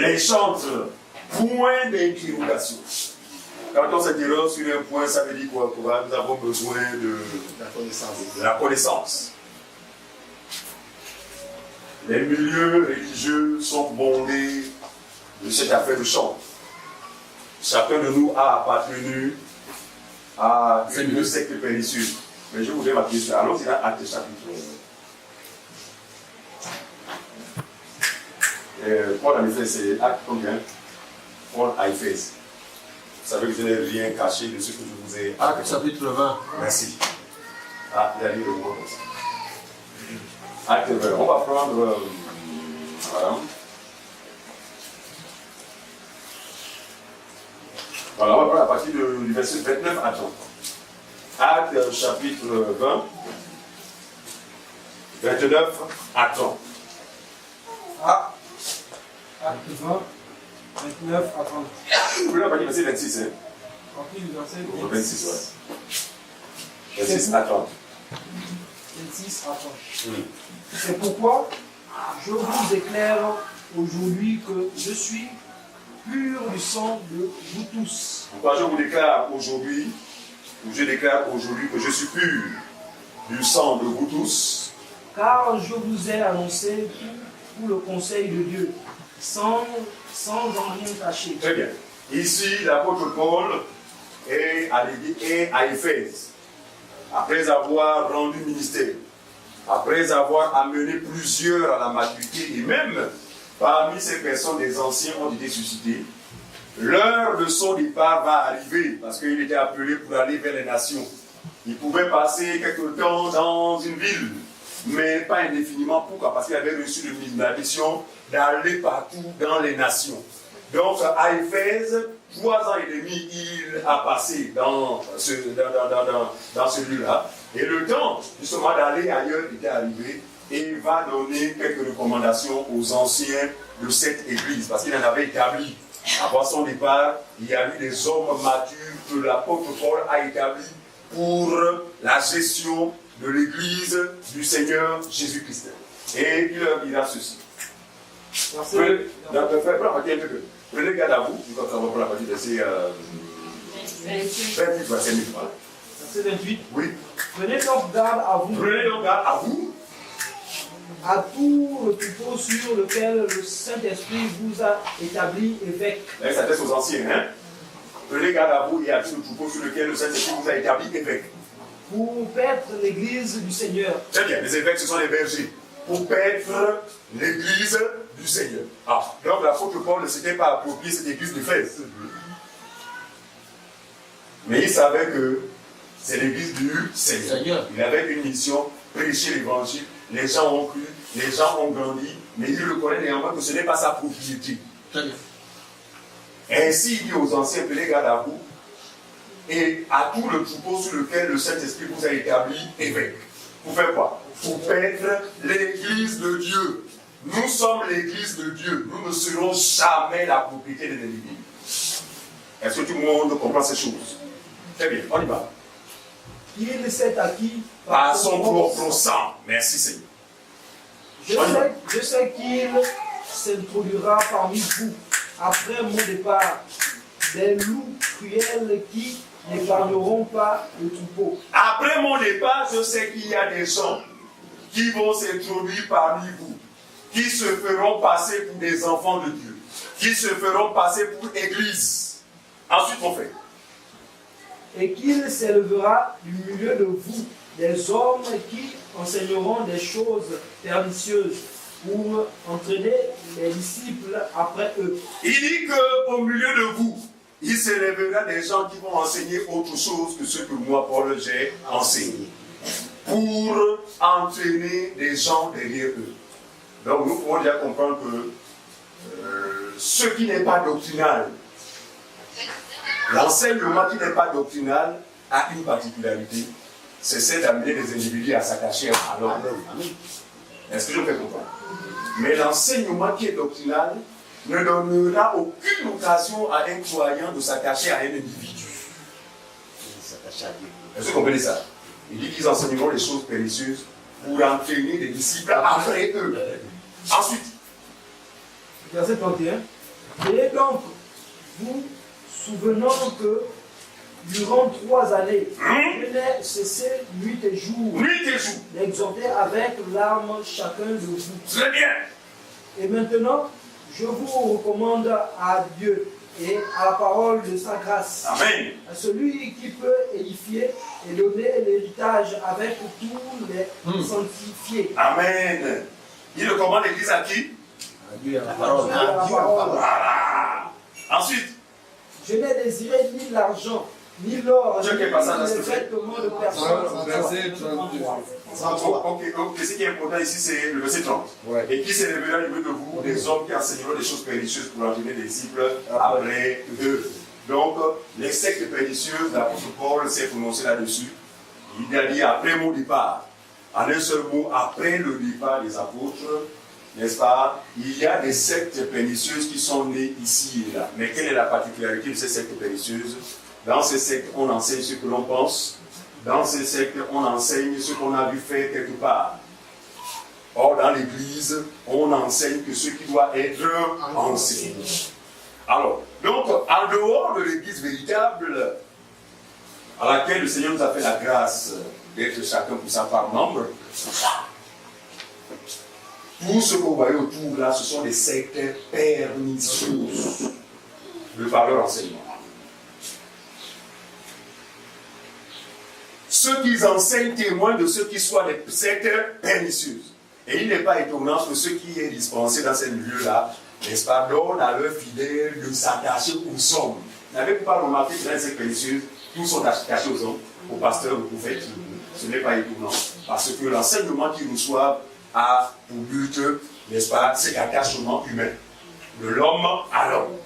les chantres, point d'interrogation. Quand on s'interroge sur un point, ça veut dire quoi? Nous avons besoin de la connaissance. Les milieux religieux sont bondés de cette affaire de chant. Chacun de nous a appartenu à une secte pernicieuse. Mais je voudrais m'appuyer sur ça. Allons-y dans Actes chapitre. Paul en effet, c'est Acte combien? Paul à Éphèse. Vous savez que je n'ai rien caché de ce que je vous ai. Acte chapitre 20. Merci. Ah, il a lu le mot comme ça. Acte 20. On va prendre. Voilà. Voilà, on va prendre à partir du verset 29 à 30. Acte chapitre 20. 29 à 30. Ah. Acte 20. 29 à 30. Vous pouvez la partir verset 26, hein? Partir du verset 26, ouais. 26 à 30. 26 à 30. Oui. C'est pourquoi je vous éclaire aujourd'hui que je suis pur du sang de vous tous. Pourquoi je vous déclare aujourd'hui, ou je déclare aujourd'hui que je suis pur du sang de vous tous. Car je vous ai annoncé tout le conseil de Dieu, sans en rien cacher. Très bien. Ici, l'apôtre Paul est à Éphèse. Après avoir rendu ministère, après avoir amené plusieurs à la maturité, et même parmi ces personnes, des anciens ont été suscités, l'heure de son départ va arriver, parce qu'il était appelé pour aller vers les nations. Il pouvait passer quelque temps dans une ville, mais pas indéfiniment. Pourquoi? Parce qu'il avait reçu la mission d'aller partout dans les nations. Donc à Éphèse, 3 ans et demi, il a passé dans ce lieu-là. Et le temps, justement, d'aller ailleurs était arrivé. Et il va donner quelques recommandations aux anciens de cette église. Parce qu'il en avait établi. Avant son départ, il y a eu des hommes matures que l'apôtre Paul a établis pour la gestion de l'église du Seigneur Jésus-Christ. Et il leur dira ceci. Prenez garde à vous, comme ça on va prendre la partie de ces 28, Verset 28. Oui. Prenez donc garde à vous. Prenez donc garde à vous. À tout le troupeau sur lequel le Saint-Esprit vous a établi évêque. Ça s'adresse aux anciens, hein. Prenez garde à vous et à tout le troupeau sur lequel le Saint-Esprit vous a établi évêque. Pour paître l'église du Seigneur. Très bien, les évêques ce sont les bergers. Pour paître l'église du Seigneur. Ah, donc l'apôtre Paul ne s'était pas approprié cette église d'Éphèse. Mais il savait que c'est l'église du Seigneur. Il avait une mission, prêcher l'évangile. Les gens ont cru, les gens ont grandi, mais il reconnaît néanmoins que ce n'est pas sa propriété. Très bien. Ainsi, il dit aux anciens, prenez garde à vous et à tout le troupeau sur lequel le Saint-Esprit vous a établi évêque. Pour faire quoi? Pour paître l'église de Dieu. Nous sommes l'église de Dieu. Nous ne serons jamais la propriété de l'ennemi. Est-ce que tout le monde comprend ces choses? Très bien, on y va. Il s'est acquis Par son propre sang. Merci Seigneur. Je sais qu'il s'introduira parmi vous après mon départ des loups cruels qui n'épargneront pas le troupeau. Après mon départ, je sais qu'il y a des gens qui vont s'introduire parmi vous, qui se feront passer pour des enfants de Dieu, qui se feront passer pour église. Ensuite, on fait. Et qu'il s'élèvera du milieu de vous des hommes qui enseigneront des choses pernicieuses pour entraîner les disciples après eux. Il dit qu'au milieu de vous, il s'élèvera des gens qui vont enseigner autre chose que ce que moi, Paul, j'ai enseigné. Pour entraîner des gens derrière eux. Donc nous pouvons déjà comprendre que ce qui n'est pas doctrinal, l'enseignement qui n'est pas doctrinal a une particularité, c'est celle d'amener les individus à s'attacher à l'homme. Est-ce que je peux comprendre? Mais l'enseignement qui est doctrinal ne donnera aucune occasion à un croyant de s'attacher à un individu. Est-ce que vous comprenez ça? Il dit qu'ils enseigneront les choses pernicieuses pour entraîner les disciples après eux. Ensuite, Verset 31. Et donc, vous souvenant que durant 3 années, je n'ai cessé nuit et jour d'exhorter avec larmes chacun de vous. Très bien. Et maintenant, je vous recommande à Dieu et à la parole de sa grâce. Amen. À celui qui peut édifier et donner l'héritage avec tous les sanctifiés. Amen. Il recommande l'église à qui? À Dieu, à la À parole. Dieu et à la parole. Voilà. Ensuite, Je n'ai désiré ni l'argent, ni l'or, Dieu, ni quel passage, s'il les te plaît? vêtements de personne. Verset 32. ok, ce qui est important ici, c'est le verset 30. Ouais. Et qui s'élèvera au milieu de vous, des hommes qui enseigneront des choses pernicieuses pour entraîner des disciples après eux. Donc, les sectes pernicieuses, l'apôtre Paul s'est prononcé là-dessus. Il a dit après mon départ, en un seul mot, après le départ des apôtres, n'est-ce pas, il y a des sectes pernicieuses qui sont nées ici et là. Mais quelle est la particularité de ces sectes pernicieuses? Dans ces sectes, on enseigne ce que l'on pense. Dans ces sectes, on enseigne ce qu'on a vu faire quelque part. Or, dans l'église, on enseigne que ce qui doit être enseigné. Alors, donc, en dehors de l'église véritable, à laquelle le Seigneur nous a fait la grâce d'être chacun pour sa part membre, tout ce que vous voyez autour là, ce sont des sectes pernicieuses de par leur enseignement. Ceux qui enseignent témoignent de ceux qui soient des sectes pernicieuses. Et il n'est pas étonnant que ce qui est dispensé dans ces milieux-là, n'est-ce pas, donne à leurs fidèles de s'attacher aux hommes. Vous n'avez pas remarqué que dans les sectes pernicieuses, tous sont attachés aux hommes, aux pasteurs, aux prophètes. Ce n'est pas étonnant. Parce que l'enseignement qu'ils reçoivent a pour but, n'est-ce pas, c'est l'attachement humain. De l'homme à l'homme.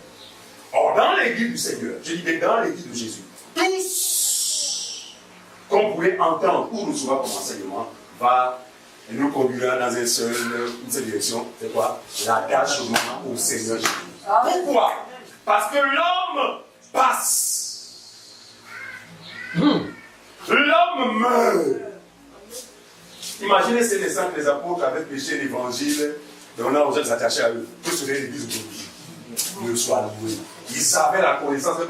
Or, dans l'église du Seigneur, je dis bien dans l'église de Jésus, tous qu'on pourrait entendre ou recevoir comme enseignement va nous conduira dans une seule direction. C'est quoi? L'attachement au Seigneur Jésus. Pourquoi? Parce que l'homme passe. L'homme meurt. Imaginez ces naissants que les apôtres avaient péché l'évangile, et on a besoin de s'attacher à eux. Que serait l'église aujourd'hui? Dieu soit loué. Ils avaient la connaissance de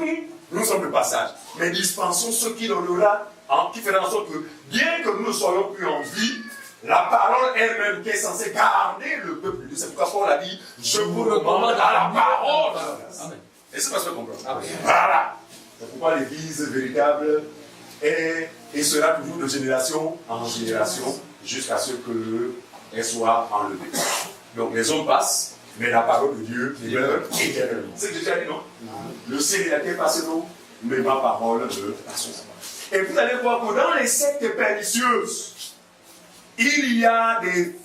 nous sommes le passage. Mais dispensons ce qu'il en aura, qui fera en sorte que, bien que nous ne soyons plus en vie, la parole elle-même qui est censée garder le peuple de Dieu. C'est pourquoi Paul a dit, je vous recommande à la parole. Amen. Et c'est parce que comprendre. Voilà. C'est pourquoi l'église véritable est et sera toujours de génération en génération jusqu'à ce qu'elle soit enlevée. Donc les hommes passent, mais la parole de Dieu demeure éternellement. C'est ce que j'ai déjà dit, non? Le ciel et la terre passeront, mais ma parole ne passera pas. Et vous allez voir que dans les sectes pernicieuses, il y a des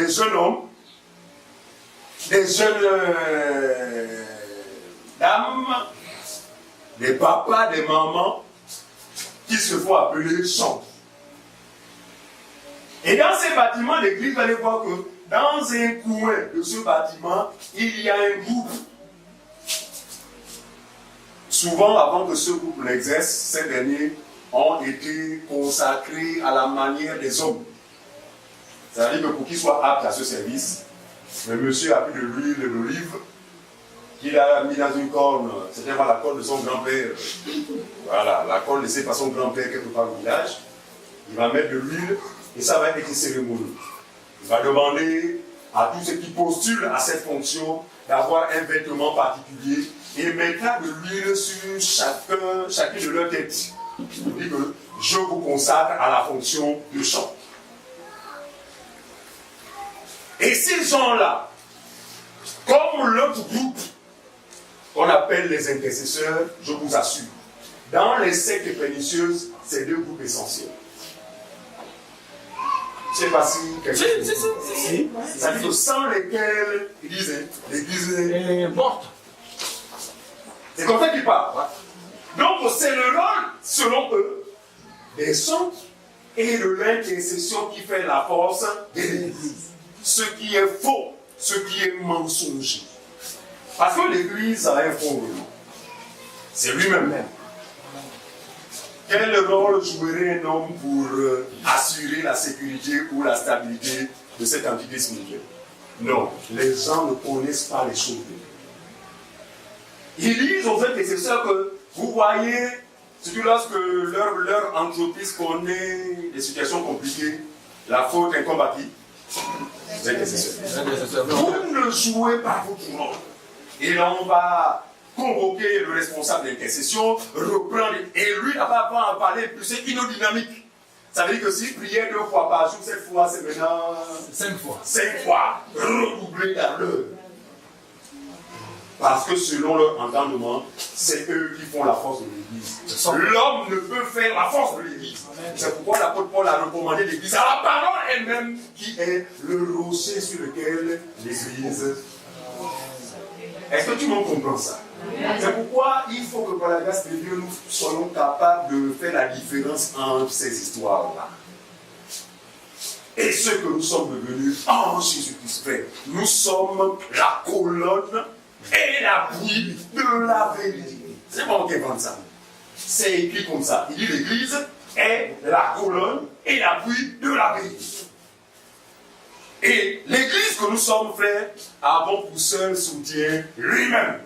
jeunes hommes, des jeunes dames, des papas, des mamans, qui se font appeler chantres. Et dans ces bâtiments d'église, vous allez voir que dans un coin de ce bâtiment, il y a un groupe. Souvent, avant que ce groupe l'exerce, ces derniers ont été consacrés à la manière des hommes. C'est-à-dire que pour qu'ils soient aptes à ce service, le monsieur a pris de l'huile d'olive qu'il a mis dans une corne, c'était la corne de son grand-père. Voilà, la corne laissée par son grand-père quelque part au village. Il va mettre de l'huile et ça va être une cérémonie. Il va demander à tous ceux qui postulent à cette fonction d'avoir un vêtement particulier et mettra de l'huile sur chacune de leurs têtes. Il dit que je vous consacre à la fonction de chant. Et ces gens-là, comme l'autre groupe qu'on appelle les intercesseurs, je vous assure, dans les sectes pernicieuses, c'est deux groupes essentiels. Je ne sais pas si quelqu'un... Si. C'est-à-dire que sans lesquels, ils disent, l'église est morte. C'est comme ça qu'ils parlent. Donc c'est le rôle, selon eux, des chants et de l'intercession qui fait la force de l'église. Ce qui est faux, ce qui est mensonger. Parce que l'église a un fondement. C'est lui-même. Quel rôle jouerait un homme pour assurer la sécurité ou la stabilité de cette entité spirituelle? Non, les gens ne connaissent pas les choses de Dieu. Ils disent aux intercesseurs que vous voyez, surtout lorsque leur entreprise connaît des situations compliquées, la faute incombe à qui? Les intercesseurs. Vous ne jouez pas votre rôle. Et là, on va convoquer le responsable d'intercession, reprendre, et lui n'a pas à en parler, plus c'est inodynamique. Ça veut dire que s'il priait 2 fois par jour, cette fois, c'est maintenant 5 fois. 5 fois, redoubler dans l'heure. Parce que selon leur entendement, c'est eux qui font la force de l'Église. L'homme ne peut faire la force de l'Église. C'est pourquoi l'apôtre Paul a recommandé l'Église à la parole elle-même, qui est le rocher sur lequel l'Église. Est-ce que tu m'en comprends ça? C'est pourquoi il faut que par la grâce de Dieu, nous soyons capables de faire la différence entre ces histoires-là. Et ce que nous sommes devenus en Jésus-Christ fait. Nous sommes la colonne et l'appui de la vérité. C'est pas moi qui invente ça. C'est écrit comme ça. Il dit l'Église est la colonne et l'appui de la vérité. Et l'Église que nous sommes, frères, avons pour seul soutien lui-même.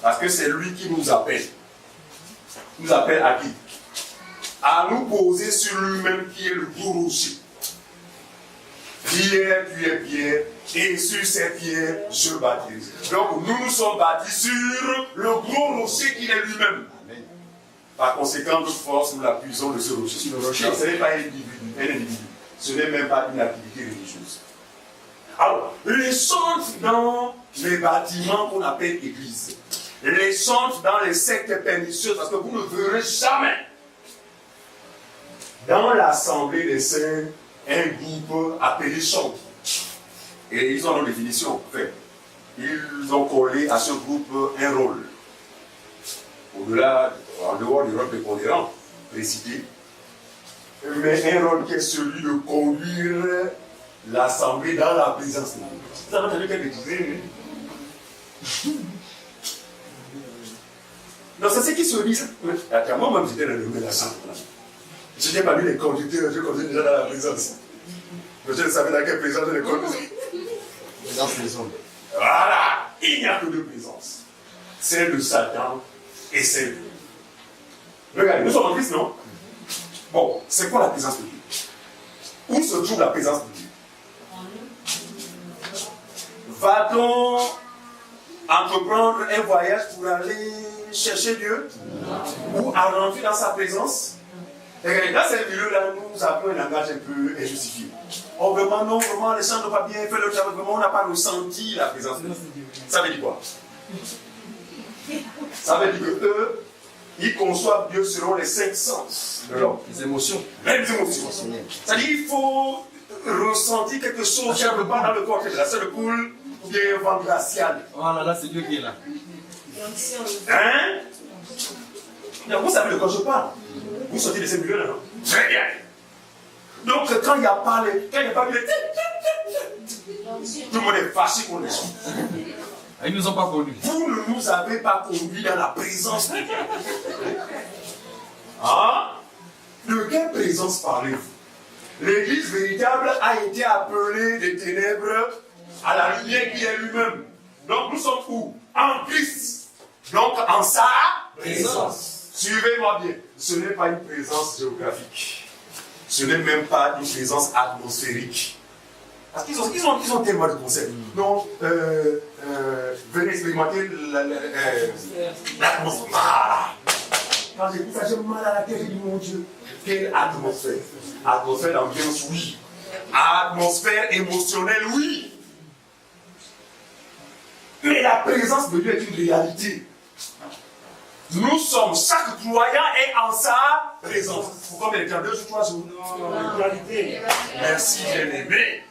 Parce que c'est lui qui nous appelle. Nous appelle à qui? À nous poser sur lui-même qui est le gros rocher. Pierre, tu es Pierre, et sur ces pierres, je baptise. Donc nous nous sommes bâtis sur le gros rocher qui est lui-même. Par conséquent, notre force, nous la puisons de ce rocher. Le rocher, ce n'est pas un individu. Ce n'est même pas une activité religieuse. Alors, les centres dans les bâtiments qu'on appelle églises, les centres dans les sectes pernicieuses, parce que vous ne verrez jamais dans l'assemblée des saints un groupe appelé centre. Et ils ont une définition. En fait, ils ont collé à ce groupe un rôle. Au-delà, en dehors du rôle prépondérant, précité, mais un rôle qui est celui de conduire l'assemblée dans la présence de Dieu. Vous avez entendu quelque chose? Non, c'est ce qui se dit. Moi-même, j'étais dans le domaine de la santé. Je n'ai pas vu les conducteurs, je conduis déjà dans la présence. Mais je ne savais dans quelle présence je les conduisais. Voilà, il n'y a que deux présences. Celle de Satan et celle de Dieu. Regardez, nous sommes en Christ, non? Bon, c'est quoi la présence de Dieu? Où se trouve la présence de Dieu? Va-t-on entreprendre un voyage pour aller chercher Dieu? Ou à rentrer dans sa présence? Regardez, dans ces milieux-là, nous avons un langage un peu injustifié. Oh, vraiment, non, vraiment, les gens n'ont pas bien fait le travail, vraiment, on n'a pas ressenti la présence de Dieu. Ça veut dire quoi? Ça veut dire que eux, ils conçoivent Dieu selon les 5 sens de l'homme. Les émotions. Les émotions. C'est-à-dire qu'il faut ressentir quelque chose quelque part dans le corps. C'est la seule coule ou bien un vent glacial. Voilà, là, c'est Dieu qui est là. Hein? Donc, vous savez de quoi je parle. Vous sortez de ces milieux-là, non? Très bien. Donc, quand il n'y a pas les... tout le monde est fâché contre les gens. Ils ne nous ont pas connus. Vous ne nous avez pas conduits dans la présence de Dieu. Hein? De quelle présence parlez-vous? L'église véritable a été appelée des ténèbres à la lumière qui est lui-même. Donc nous sommes où? En Christ. Donc en sa présence. Suivez-moi bien. Ce n'est pas une présence géographique. Ce n'est même pas une présence atmosphérique. Parce qu'ils ont tellement de concepts. Non, venez expérimenter l'atmosphère. Quand j'ai dit ça, j'ai mal à la tête, j'ai dit mon Dieu, quelle atmosphère? Atmosphère d'ambiance, oui. Atmosphère émotionnelle, oui. Mais la présence de Dieu est une réalité. Nous sommes, chaque croyant est en sa présence. Pourquoi me dire 2 ou 3 jours? Non, réalité. Merci, bien-aimé.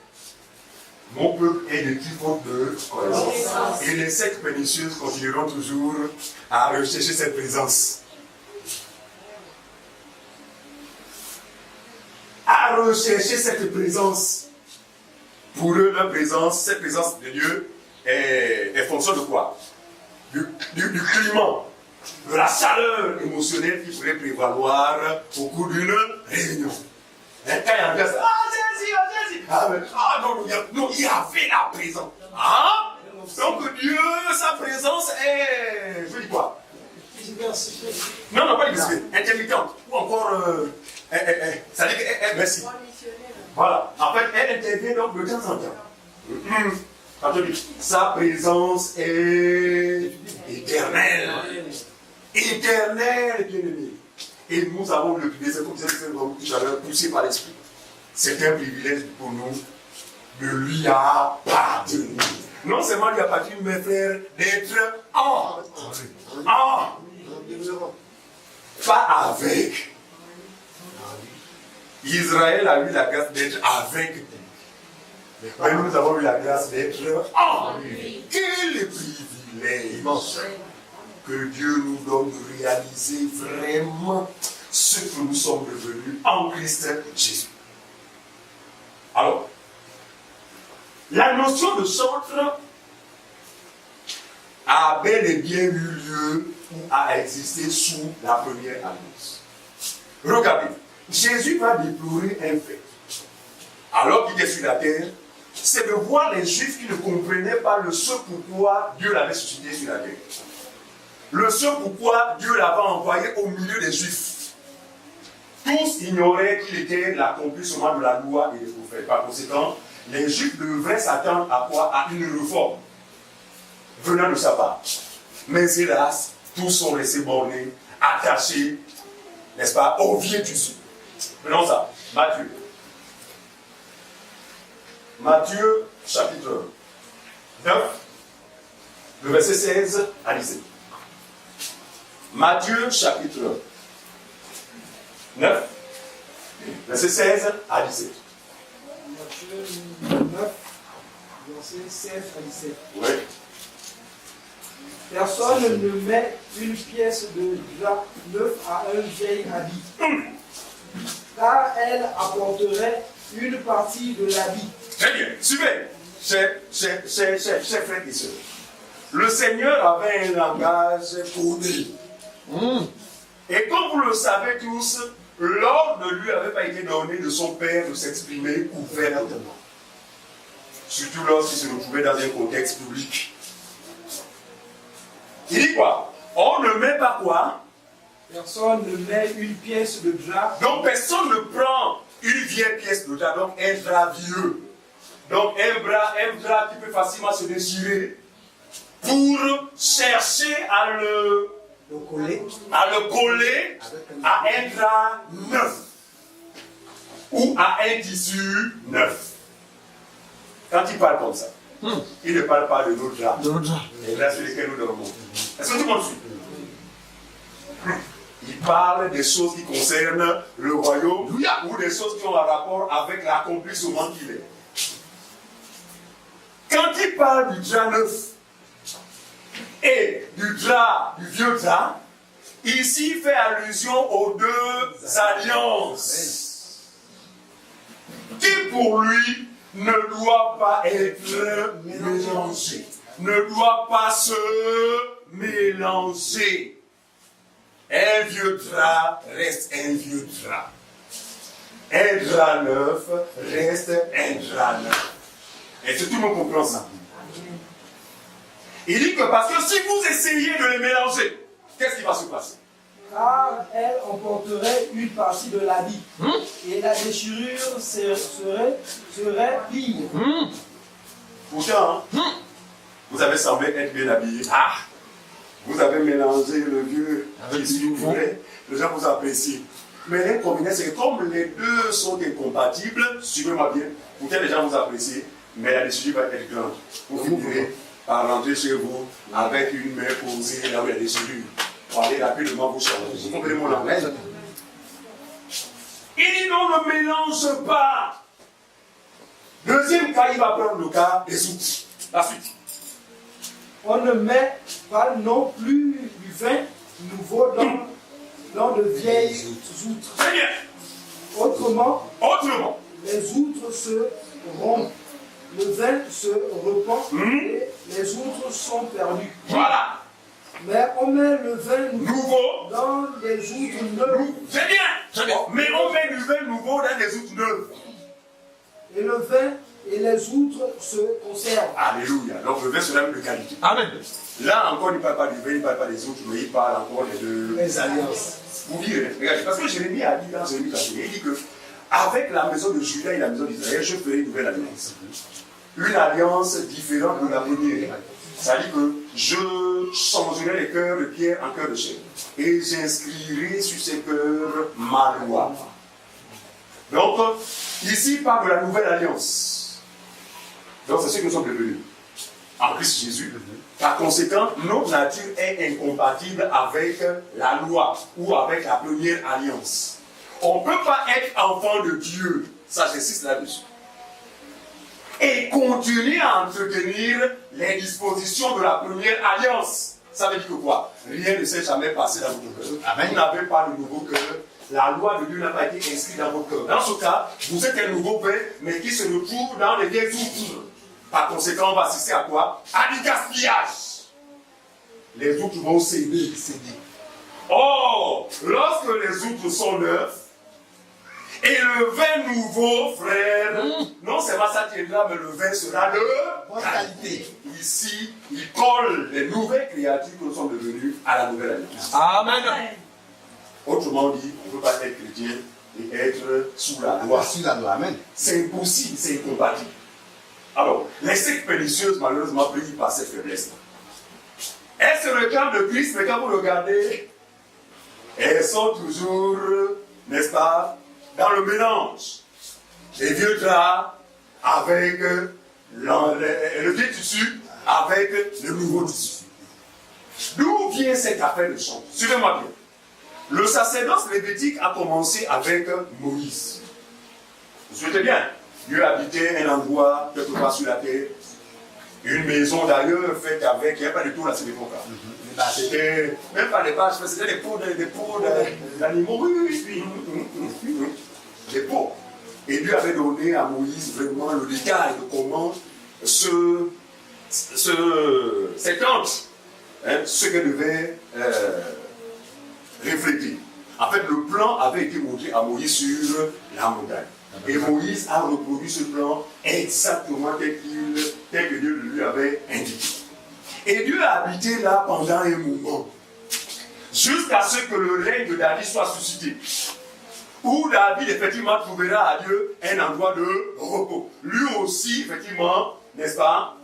Mon peuple est de qui faute de connaissance. Et les sectes pernicieuses continueront toujours à rechercher cette présence. À rechercher cette présence. Pour eux, leur présence, cette présence de Dieu est fonction de quoi? Du climat, de la chaleur émotionnelle qui pourrait prévaloir au cours d'une réunion. Et quand il y a un gars, ah, Jésus, Non, il y avait la présence. Ah, donc Dieu, sa présence est, je dis quoi? Non, pas diversifiée, intermittente, ou encore, ça dit qu'elle, merci. Voilà, en fait, elle intervient donc de temps en temps. Sa présence est éternelle. Éternelle, bien-aimé. Et nous avons le privilège, comme disait tout à l'heure, poussé par l'Esprit. C'est un privilège pour nous de lui appartenir. Non seulement lui appartenir, mes frères, d'être en. Pas avec. Israël a eu la grâce d'être avec. Mais nous avons eu la grâce d'être en lui. Quel privilège que Dieu nous donne de réaliser vraiment ce que nous sommes devenus en Christ Jésus. Alors, la notion de centre a bel et bien eu lieu ou a existé sous la première alliance. Regardez, Jésus va déplorer un fait. Alors qu'il est sur la terre, c'est de voir les Juifs qui ne comprenaient pas le ce pourquoi Dieu l'avait suscité sur la terre. Le ce pourquoi Dieu l'avait envoyé au milieu des Juifs. Tous ignoraient qu'il était l'accomplissement de la loi et des prophètes. Par conséquent, les Juifs devraient s'attendre à quoi? À une réforme venant de sa part. Mais hélas, tous sont restés bornés, attachés, n'est-ce pas, au vieux tissu. Prenons ça, Matthieu. Matthieu, chapitre 9, le verset 16 à 17. Matthieu, chapitre 9, verset 16 à 17. Matthieu 9, verset 16 à 17. Oui. Personne ne met une pièce de drap neuf à un vieil habit, car elle apporterait une partie de l'habit. Très bien, suivez, chers frères et sœurs. Le Seigneur avait un langage codé. Et comme vous le savez tous, l'ordre ne lui avait pas été donné de son Père de s'exprimer ouvertement. Surtout lorsqu'il se retrouvait dans un contexte public. Il dit quoi? On ne met pas quoi? Personne ne met une pièce de drap. Donc personne ne prend une vieille pièce de drap, donc un drap vieux. Donc un drap qui peut facilement se déchirer pour chercher à le coller à un drap neuf ou à un tissu neuf. Quand il parle comme ça, il ne parle pas de nos draps, les draps sur lesquels nous dormons. Est-ce que tout le monde suit? Il parle des choses qui concernent le royaume ou des choses qui ont un rapport avec l'accomplissement qu'il est. Quand il parle du drap neuf et du vieux drap, ici il fait allusion aux deux alliances qui pour lui ne doivent pas être mélangées, ne doivent pas se mélanger. Un vieux drap reste un vieux drap. Un drap neuf reste un drap neuf. Et tout le monde comprend ça. Il dit que parce que si vous essayez de les mélanger, qu'est-ce qui va se passer? Car elle emporterait une partie de l'habit. Et la déchirure serait pire. Pourtant, vous avez semblé être bien habillé. Vous avez mélangé le vieux avec le nouveau. Les gens vous apprécient. Mais l'inconvénient, c'est que comme les deux sont incompatibles, suivez-moi bien, pourtant les gens vous apprécient, mais la déchirure va être grande. Vous finirez par rentrer chez vous avec une main posée là où il y a des déchirures. Pour aller rapidement vous changer. Vous comprenez mon langage? Il dit non, ne mélange pas. Deuxième cas, il va prendre le cas des outils. La suite. On ne met pas non plus du vin nouveau dans de vieilles outres. Très bien. Autrement, les outres se rompent, le vin se repent et les outres sont perdues. Voilà. Mais on met le vin nouveau dans des outres neuves. C'est bien. Mais on met du vin nouveau dans des outres neuves. et le vin et les outres se conservent. Alléluia. Donc le vin sera même de qualité. Amen. Là encore, il ne parle pas du vin, il ne parle pas des autres, mais il parle encore des deux alliances. Vous direz, regardez, parce que Jérémie a dit dans Jérémie 31, il dit que avec la maison de Juda et la maison d'Israël, je ferai une nouvelle alliance. Une alliance différente de la première. C'est-à-dire que je changerai les cœurs de pierre en cœur de chair. Et j'inscrirai sur ces cœurs ma loi. Donc, ici, il parle de la nouvelle alliance. Donc, c'est ce que nous sommes devenus. En Christ Jésus. Par conséquent, notre nature est incompatible avec la loi ou avec la première alliance. On ne peut pas être enfant de Dieu, ça j'insiste là-dessus, et continuer à entretenir les dispositions de la première alliance. Ça veut dire que quoi? Rien ne s'est jamais passé dans votre cœur. Vous n'avez pas de nouveau cœur. La loi de Dieu n'a pas été inscrite dans votre cœur. Dans ce cas, vous êtes un nouveau père, mais qui se retrouve dans les vieilles outils. Par conséquent, on va assister à quoi? À du gaspillage. Les outres vont céder. Or, lorsque les outres sont neufs, et le vin nouveau, frère, non seulement ça tiendra, mais le vin sera de bonne qualité. Ici, il colle les nouvelles créatures que nous sommes devenus à la nouvelle alliance. Amen. Autrement dit, on ne peut pas être chrétien et être sous la loi. Amen. C'est impossible, c'est incompatible. Alors, les sectes pernicieuses, malheureusement, brillent par cette faiblesse. Elles se réclament de Christ, mais quand vous regardez, elles sont toujours, n'est-ce pas, dans le mélange. Les vieux draps avec le vieux tissu avec le nouveau tissu. D'où vient cette affaire de change? Suivez-moi bien. Le sacerdoce lévitique a commencé avec Moïse. Vous souhaitez bien? Dieu habitait un endroit quelque part sur la terre. Une maison d'ailleurs faite avec, il n'y a pas de tour à cette époque-là. C'était même pas des vaches, mais c'était des pots d'animaux. Oui. Des pots. Et Dieu avait donné à Moïse vraiment le détail de comment cette tente, ce qu'elle devait refléter. En fait, le plan avait été montré à Moïse sur la montagne. Et Moïse a reproduit ce plan exactement tel que Dieu lui avait indiqué. Et Dieu a habité là pendant un moment, jusqu'à ce que le règne de David soit suscité. Où David, effectivement, trouvera à Dieu un endroit de repos. Lui aussi, effectivement, n'est-ce pas,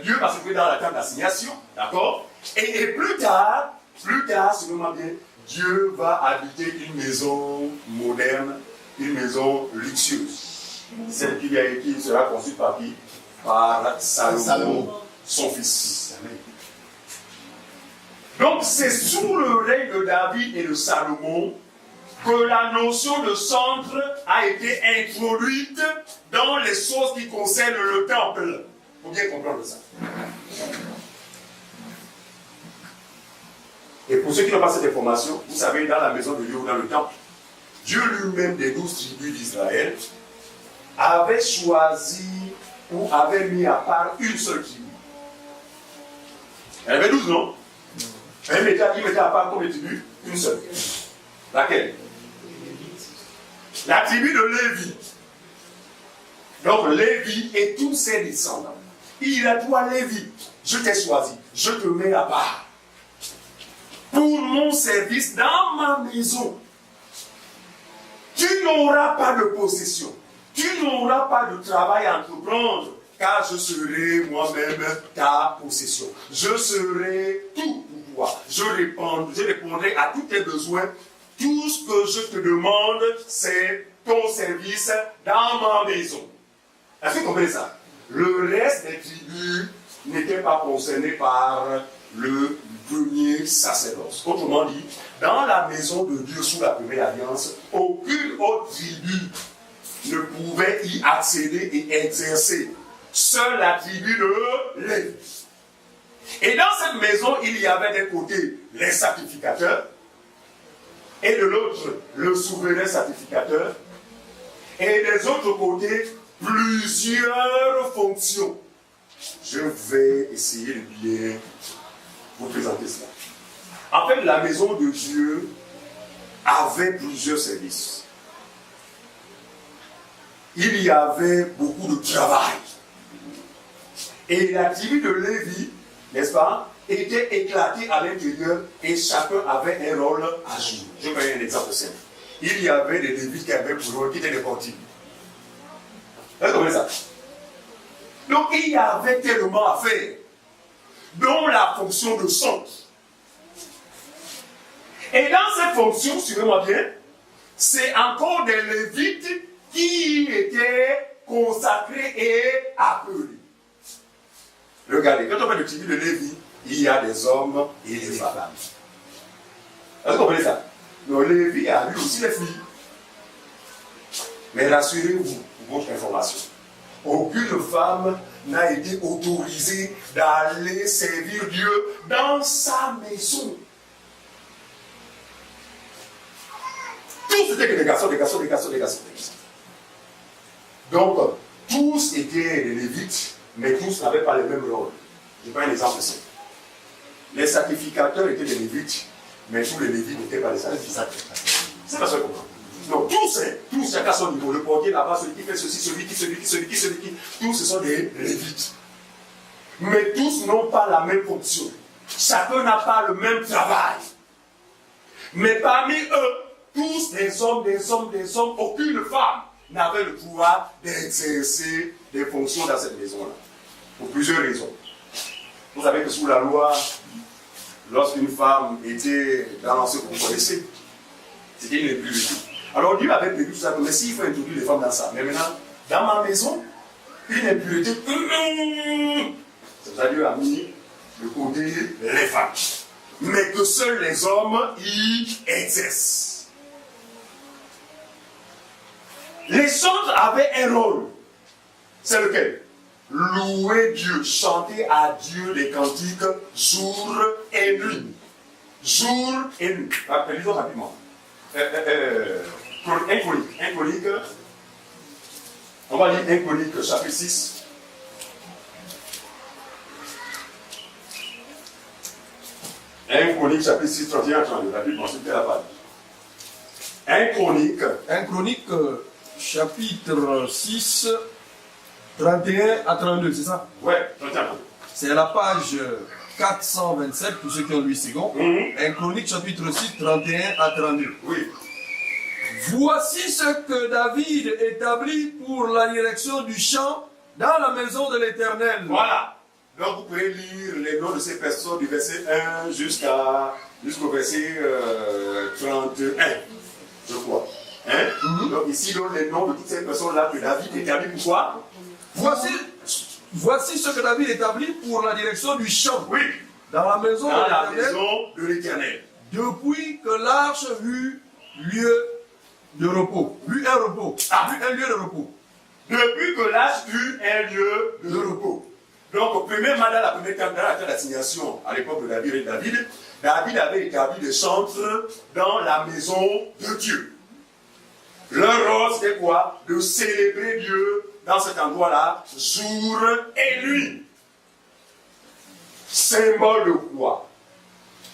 Dieu va se trouver dans la tente d'assignation, d'accord? Et plus tard, selon bien, Dieu va habiter une maison moderne, une maison luxueuse. Celle qui sera construite par qui? Par Salomon, son fils. Donc c'est sous le règne de David et de Salomon que la notion de centre a été introduite dans les choses qui concernent le temple. Il faut bien comprendre ça. Et pour ceux qui n'ont pas cette information, vous savez, dans la maison de Dieu ou dans le temple, Dieu lui-même des 12 tribus d'Israël avait choisi ou avait mis à part une seule tribu. Il y en avait 12, non? Il mettait à part combien de tribus? Une seule. Laquelle? La tribu de Lévi. Donc Lévi et tous ses descendants. Il a toi Lévi, je t'ai choisi, je te mets à part pour mon service dans ma maison. Tu n'auras pas de possession, tu n'auras pas de travail à entreprendre, car je serai moi-même ta possession. Je serai tout pour toi. Je répondrai à tous tes besoins. Tout ce que je te demande, c'est ton service dans ma maison. Est-ce que vous comprenez ça? Le reste des tribus n'étaient pas concernés par le premier sacerdoce. Autrement dit, dans la maison de Dieu sous la première alliance, aucune autre tribu ne pouvait y accéder et exercer. Seule la tribu de Lévi. Et dans cette maison, il y avait d'un côté les sacrificateurs, et de l'autre, le souverain sacrificateur, et des autres côtés, plusieurs fonctions. Je vais essayer de bien vous présenter cela. En fait, la maison de Dieu avait plusieurs services. il y avait beaucoup de travail. Et la tribu de Lévi, n'est-ce pas, était éclatée à l'intérieur et chacun avait un rôle à jouer. Je vais vous donner un exemple simple. Il y avait des Lévites qui avaient pour rôle qui étaient des portiers. Vous comprenez ça? Donc il y avait tellement à faire, dont la fonction de son. Et dans cette fonction, suivez-moi bien, c'est encore des Lévites qui étaient consacrés et appelés. Regardez, quand on parle de tribu de Lévi, il y a des hommes et des femmes. Est-ce que vous comprenez ça? Donc Lévi a lui aussi les filles. Mais rassurez-vous, pour votre information, aucune femme n'a été autorisée d'aller servir Dieu dans sa maison. Tous étaient que des garçons, des garçons, des garçons, des garçons, des garçons. Donc, tous étaient des Lévites, mais tous n'avaient pas le même rôle. Je prends un exemple simple. Les sacrificateurs étaient des Lévites, mais tous les Lévites n'étaient pas des sacrificateurs. C'est pas ça qu'on comprend. Donc, tous, chacun à son niveau. Le portier là-bas, celui qui fait ceci, celui qui, tous ce sont des Lévites. Mais tous n'ont pas la même fonction. Chacun n'a pas le même travail. Mais parmi eux, tous des hommes, aucune femme n'avait le pouvoir d'exercer des fonctions dans cette maison-là. Pour plusieurs raisons. Vous savez que sous la loi, lorsqu'une femme était dans ce que vous connaissez, c'était une impureté. Alors Dieu avait prévu tout ça, mais s'il faut introduire les femmes dans ça. Mais maintenant, dans ma maison, une impureté, c'est pour ça que Dieu a mis de côté les femmes. Mais que seuls les hommes y exercent. Les chantres avaient un rôle. C'est lequel? Louer Dieu, chanter à Dieu des cantiques jour et nuit. Jour et nuit. Lisons rapidement. Un chronique. On va lire un chronique, chapitre 6. Un chronique, chapitre 6, 31 32. La Bible mentionne la page. Un chronique, chapitre 6, 31 à 32, c'est ça? Ouais, 31 à 32. C'est la page 427 pour ceux qui ont 8 secondes. Un chronique, chapitre 6, 31 à 32. Oui. Voici ce que David établit pour la direction du chant dans la maison de l'Éternel. Voilà. Donc vous pouvez lire les noms de ces personnes du verset 1 jusqu'au verset 31, je crois. Hein? Donc ici, donc, les noms de toutes ces personnes-là que David établit pour quoi? Voici ce que David établit pour la direction du chant. Oui. Dans la maison de l'Éternel. Depuis que l'arche eut lieu de repos. Eut un lieu de repos. Depuis que l'arche eut un lieu de repos. Donc, au premier mandat, la première carte d'assignation à l'époque de David avait établi des chantres dans la maison de Dieu. Leur rôle, c'était quoi? De célébrer Dieu dans cet endroit-là, jour et nuit. Symbole de quoi?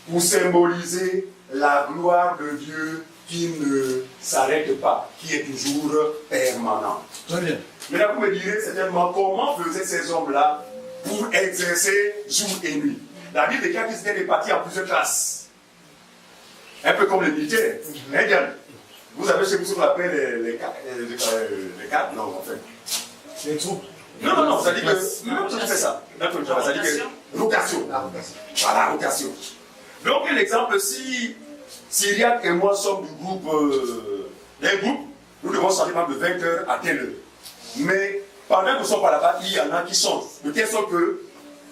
Pour symboliser la gloire de Dieu qui ne s'arrête pas, qui est toujours permanente. Très bien. Maintenant, vous me direz certainement comment faisaient ces hommes-là pour exercer jour et nuit. La Bible déclare qu'ils étaient répartis en plusieurs classes. Un peu comme les militaires. Vous avez chez vous ce qu'on appelle les cadres, non, en fait. Les troupes. Non, ça dit que. Non, ça fait ça. Ça dit que. Rotation. Voilà, rotation. Donc, un exemple, si Cyriac et moi sommes du groupe, d'un groupe, nous devons sortir de 20h à telle heure. Mais pendant que nous sommes pas là-bas, il y en a qui chantent. De telle sorte que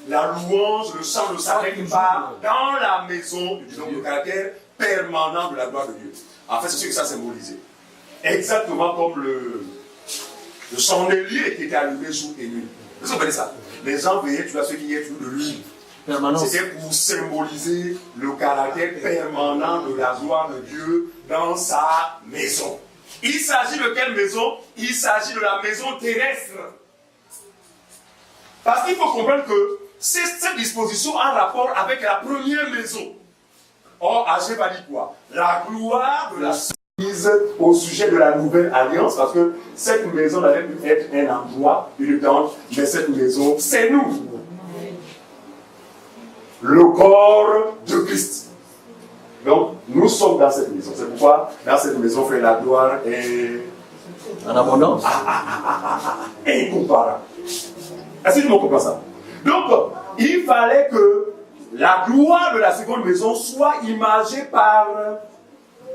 la louange, le chant ne s'arrête pas dans la maison du Dieu, le caractère permanent de la gloire de Dieu. En fait, c'est ce que ça symbolisait. Exactement comme le chandelier qui était allumé jour et nuit. Vous comprenez ça? Les gens veillaient sur ceux qui étaient toujours de l'huile. C'était pour symboliser le caractère permanent de la gloire de Dieu dans sa maison. Il s'agit de quelle maison? Il s'agit de la maison terrestre. Parce qu'il faut comprendre que cette disposition a un rapport avec la première maison. Or, Agé va dire quoi? La gloire de la au sujet de la nouvelle alliance, parce que cette maison n'allait plus être un endroit, une tente, mais cette maison, c'est nous. Le corps de Christ. Donc, nous sommes dans cette maison. C'est pourquoi, dans cette maison, frère, la gloire est En abondance. incomparable. Est-ce que tu me comprends ça? Donc, il fallait que la gloire de la seconde maison soit imagée par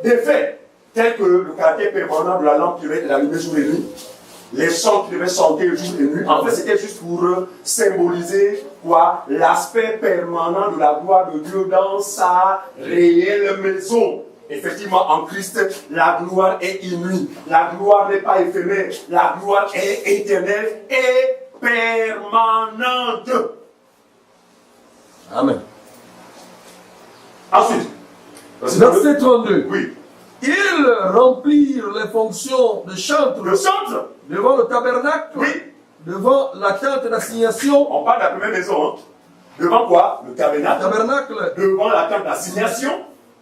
des faits, tels que le caractère permanent de la lampe qui devait être allumée jour et nuit, les chants qui devaient chanter jour et nuit. En fait, c'était juste pour symboliser quoi? L'aspect permanent de la gloire de Dieu dans sa réelle maison. Effectivement, en Christ, la gloire est inouïe. La gloire n'est pas éphémère. La gloire est éternelle et permanente. Amen. Ensuite, Verset 32. oui, Ils remplirent les fonctions de chantre le centre, devant le tabernacle, oui, devant la tente d'assignation. on parle de la première maison. Hein. Devant quoi? Le tabernacle. Tabernacle, Devant la tente d'assignation.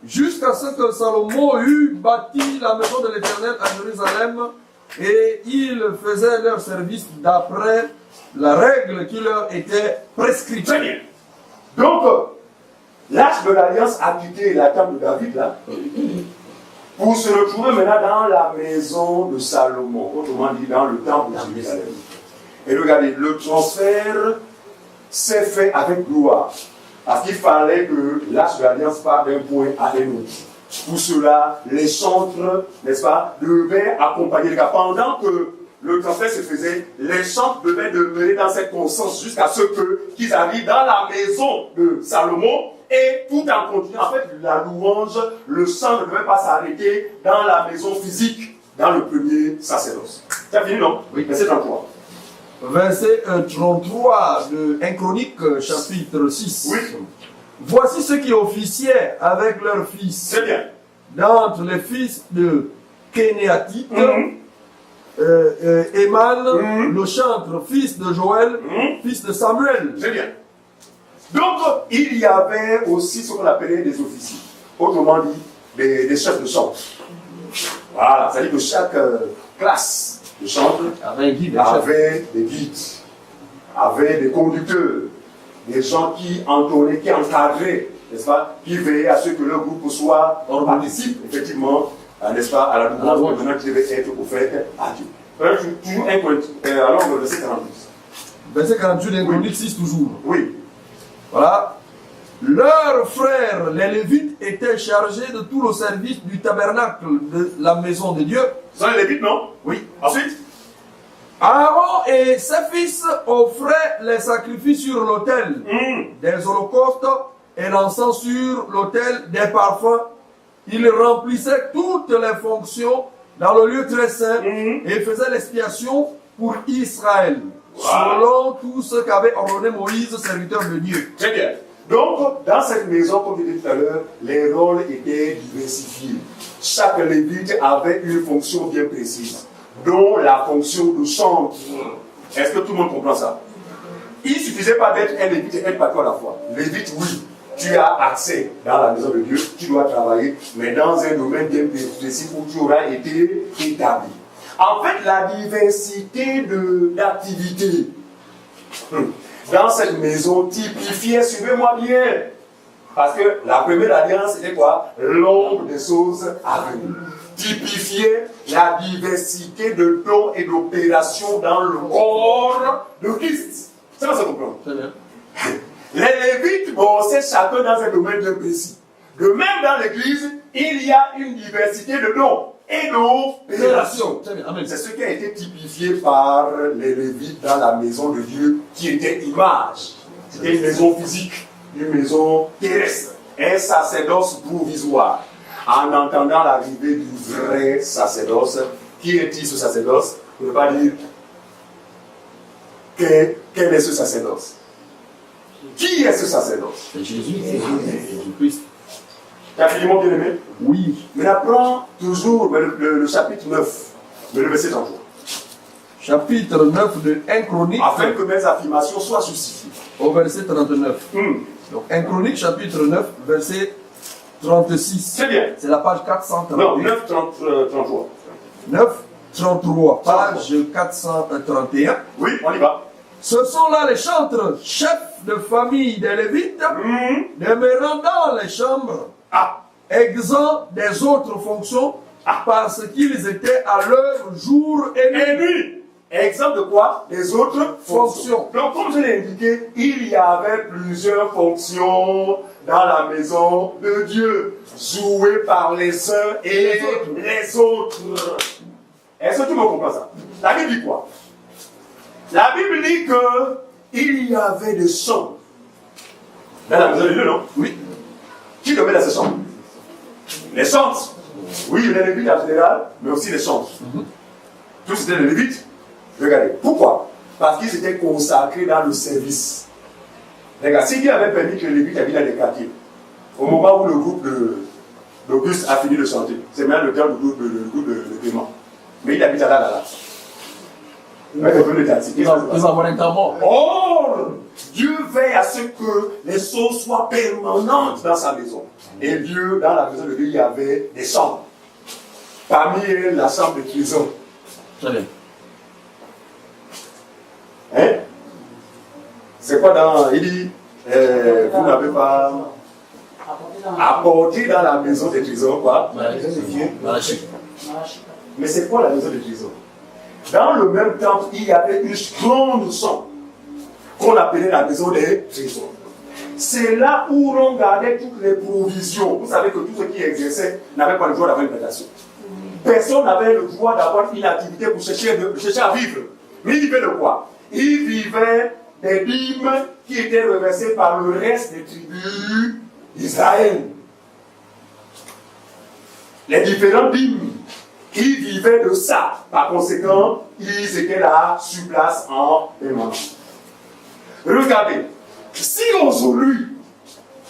jusqu'à ce que Salomon eût bâti la maison de l'Éternel à Jérusalem, et ils faisaient leur service d'après la règle qui leur était prescrite. Très bien. Donc, l'arche de l'Alliance a quitté la table de David, là, pour se retrouver maintenant dans la maison de Salomon, autrement dit dans le temple de Jérusalem. Et regardez, le transfert s'est fait avec gloire. Parce qu'il fallait que l'arche de l'Alliance parte d'un point à un autre. Pour cela, les chantres, n'est-ce pas, devaient accompagner les gars. Pendant que le transfert se faisait, les chantres devaient demeurer dans cette constance jusqu'à ce qu'ils arrivent dans la maison de Salomon. Et tout en continuant, en fait, la louange, le chant ne devait pas s'arrêter dans la maison physique, dans le premier sacerdoce. Tu as fini, non? Oui. Verset 33. Verset 33 de 1 Chronique, chapitre 6. Oui. Voici ceux qui officiaient avec leurs fils. C'est bien. D'entre les fils de Kénéatite, Éman, le chantre, fils de Joël, fils de Samuel. C'est bien. Donc, il y avait aussi ce qu'on appelait des officiers. Autrement dit, des chefs de chantre. Voilà, c'est-à-dire que chaque classe de chantre avait des guides, avait des conducteurs, des gens qui entonnaient, qui encadraient, n'est-ce pas, qui veillaient à ce que leur groupe soit participe, effectivement, n'est-ce pas, à la louange maintenant qui devait être offerte à Dieu. Toujours un point, alors le verset 48. Verset 48 de 1 Chronique 6 toujours. Oui. Voilà. Leurs frères, les Lévites, étaient chargés de tout le service du tabernacle de la maison de Dieu. Ce sont les Lévites, non? Oui. Ensuite, Aaron et ses fils offraient les sacrifices sur l'autel des holocaustes et l'encens sur l'autel des parfums. Ils remplissaient toutes les fonctions dans le lieu très saint et faisaient l'expiation pour Israël, selon tout ce qu'avait ordonné Moïse, serviteur de Dieu. très bien. Donc, dans cette maison, comme je disais tout à l'heure, les rôles étaient diversifiés. Chaque lévite avait une fonction bien précise, dont la fonction de chantre. Est-ce que tout le monde comprend ça? Il ne suffisait pas d'être un lévite et un patron à la fois. Lévite, oui, tu as accès dans la maison de Dieu, tu dois travailler, mais dans un domaine bien précis où tu auras été établi. En fait, la diversité d'activités dans cette maison typifiait, suivez-moi bien, parce que la première alliance c'était quoi? L'ombre des choses à venir. Typifiait la diversité de dons et d'opérations dans le corps de Christ. C'est pas ça comprendre. Très bien. Les Lévites bossaient chacun dans un domaine bien précis. De même dans l'église, il y a une diversité de dons et d'opérations. C'est ce qui a été typifié par les Lévites dans la maison de Dieu, qui était image. C'était une maison physique, une maison terrestre, un sacerdoce provisoire. En entendant l'arrivée du vrai sacerdoce, qui est-il ce sacerdoce? On ne peut pas dire quel est ce sacerdoce. Qui est ce sacerdoce? C'est Jésus, c'est Jésus-Christ. Tu as fini mon bien-aimé? Oui. Mais apprends toujours le chapitre 9, le verset 33. Chapitre 9 de 1 Chronique. Afin que mes affirmations soient justifiées. Au verset 39. Donc 1 Chronique, chapitre 9, verset 36. C'est bien. C'est la page 431. Non, 9, 33. 9, 33, page 431. Oui, on y va. Ce sont là les chantres, chefs de famille des Lévites, demeurant dans les chambres, exempts des autres fonctions, parce qu'ils étaient à l'œuvre jour et nuit. Et nuit. Exemple de quoi? Des autres fonctions. Donc, comme je l'ai indiqué, il y avait plusieurs fonctions dans la maison de Dieu, jouées par les uns et les autres. Est-ce que tu me comprends ça? La Bible dit quoi? La Bible dit qu'il y avait des chambres. Dans la maison de Dieu, non? Oui. Qui devait dans ces chambres? Les chantres. Oui, les Lévites en général, mais aussi les chantres. Tous c'était les Lévites. Regardez. Pourquoi? Parce qu'ils étaient consacrés dans le service. Regarde, si Dieu avait permis que les Lévites habitent dans les quartiers, au moment où le groupe d'Auguste a fini de chanter, c'est même le temps du groupe de paiement. Mais il habite là. Ils ont un temps mort. Or, Dieu veille à ce que les choses soient permanentes dans sa maison. Et Dieu, dans la maison de Dieu, il y avait des chambres. Parmi elles, la chambre de prison. Très bien. Hein? C'est quoi dans. Il dit, vous n'avez pas apporté dans la maison de prison, quoi? Mais c'est quoi la maison de prison? Dans le même temple, il y avait une grande chambre qu'on appelait la maison des prisons. C'est là où l'on gardait toutes les provisions. Vous savez que tous ceux qui exerçaient n'avaient pas le droit d'avoir une plantation. Personne n'avait le droit d'avoir une activité pour chercher à vivre. Mais il vivait de quoi? Il vivait des dîmes qui étaient reversées par le reste des tribus d'Israël. Les différents dîmes. Ils vivaient de ça. Par conséquent, ils étaient là, sur place, en permanence. Regardez, si aujourd'hui,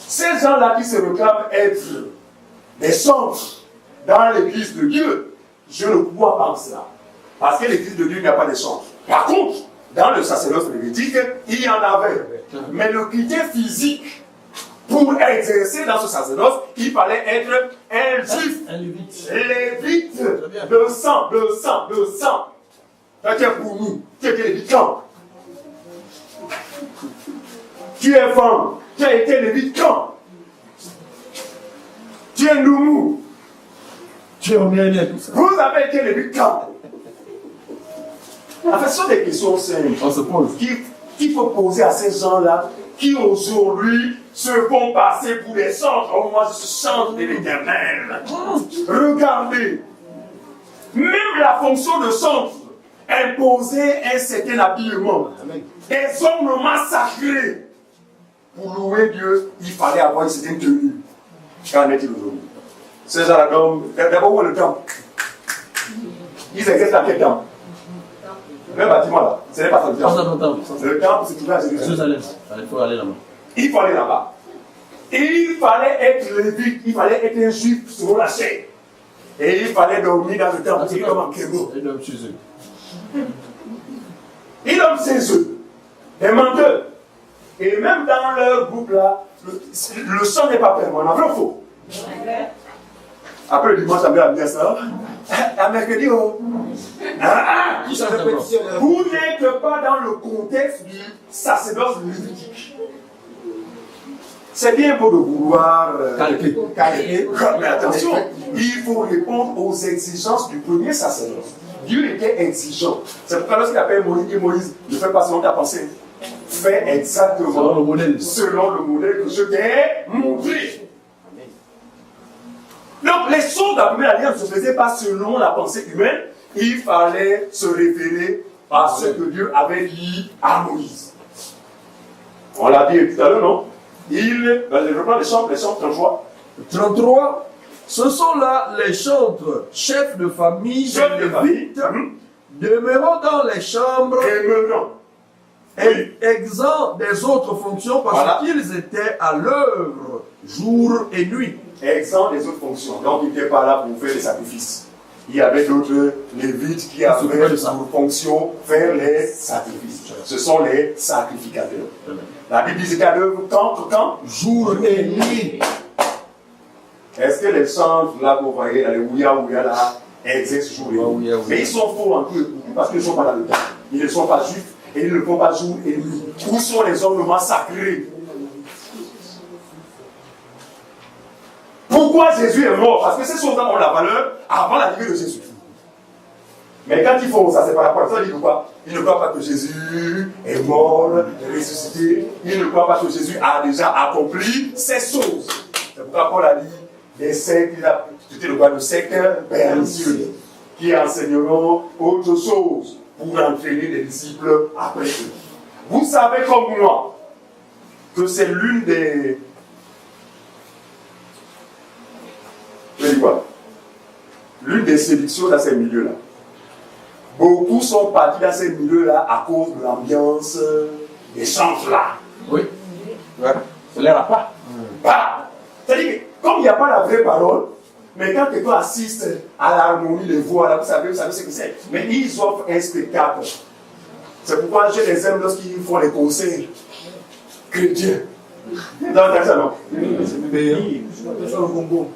ces gens-là qui se réclament être des centres dans l'église de Dieu, je ne crois pas en cela. Parce que l'église de Dieu, il n'y a pas de centres. Par contre, dans le sacerdoce lévitique, il y en avait. Mais le critère physique, pour exercer dans ce sacerdoce, il fallait être un juif. Un lévite. Lévite de sang. Ça tient pour nous. Tu étais lévite quand? Tu es femme. Tu as été lévite quand? Tu es noumou. Tu es homme tout ça. Vous avez été lévite quand? En fait, ce sont des questions simples. On se pose. Qu'il faut poser à ces gens-là qui aujourd'hui se font passer pour des centres. Oh, moi je suis centre de l'Éternel. Regardez, même la fonction de centre imposait un certain habillement. Des hommes massacrés. Pour louer Dieu, il fallait avoir une certaine tenue. Qu'en est-il aujourd'hui? Ces gens-là, d'abord, où est le temple? Ils exercent dans quel temple? Le bâtiment là, ce n'est pas ça le temple. Le temple, c'est tout là, c'est Jérusalem. Il faut aller là-bas. Il faut aller là-bas. Il fallait être lévite, il fallait être un juif selon la chair. Et il fallait dormir dans le temple, c'est comme en Kémo. Il dorment chez eux. Ils dorment chez eux. Des menteurs. Et même dans leur groupe là, le sang n'est pas permanent. Vrai ou faux? Après le dimanche, ça va bien ça. À mercredi, oh. Vous n'êtes pas dans le contexte du sacerdoce lévitique. C'est bien beau de vouloir calquer, mais attention, il faut répondre aux exigences du premier sacerdoce. Dieu était exigeant. C'est pourquoi lorsqu'il appelle Moïse, ne fais pas selon ta pensée. Fais exactement selon le modèle que je t'ai montré. Donc les choses de la première alliance ne se faisaient pas selon la pensée humaine. Il fallait se référer à ce que Dieu avait dit à Moïse. On l'a dit tout à l'heure, non? Je reprends les chants 33. 33. Ce sont là les chantres, chefs de famille, lévites, demeurant dans les chambres, exempts des autres fonctions parce qu'ils étaient à l'œuvre jour et nuit. Exempts des autres fonctions. Donc ils n'étaient pas là pour faire les sacrifices. Il y avait d'autres lévites qui avaient pour fonction faire les sacrifices. Ce sont les sacrificateurs. La Bible dit qu'ils étaient à l'œuvre quand? Jour et nuit. Est-ce que les chantres là que vous voyez, là, les ouya là, existent jour et nuit? Mais ils sont faux en tout et pour tout parce qu'ils ne sont pas dans le temps. Ils ne sont pas juifs et ils ne le font pas jour et nuit. Où sont les ornements sacrés? Pourquoi Jésus est mort? Parce que ces choses-là ont la valeur avant l'arrivée de Jésus. Mais quand ils font ça, c'est par rapport à ça, ils ne croient pas. Ils ne croient pas que Jésus est mort, ressuscité. Ils ne croient pas que Jésus a déjà accompli ces choses. C'est pourquoi Paul a dit des sectes, il a cité le droit de sectes pernicieuses qui enseigneront autre chose pour entraîner les disciples après eux. Vous savez comme moi que c'est l'une des... Je dis quoi? L'une des séductions dans ces milieux-là. Beaucoup sont partis dans ces milieux-là à cause de l'ambiance des chants là. Oui. Ouais. Ça ne l'air pas. Voilà. C'est-à-dire que comme il n'y a pas la vraie parole, mais quand quelqu'un assiste à l'harmonie des voix, là, vous savez ce que c'est. Mais ils offrent un spectacle. C'est pourquoi je les aime lorsqu'ils font les concerts chrétiens. Dans ça, non? Le Congo.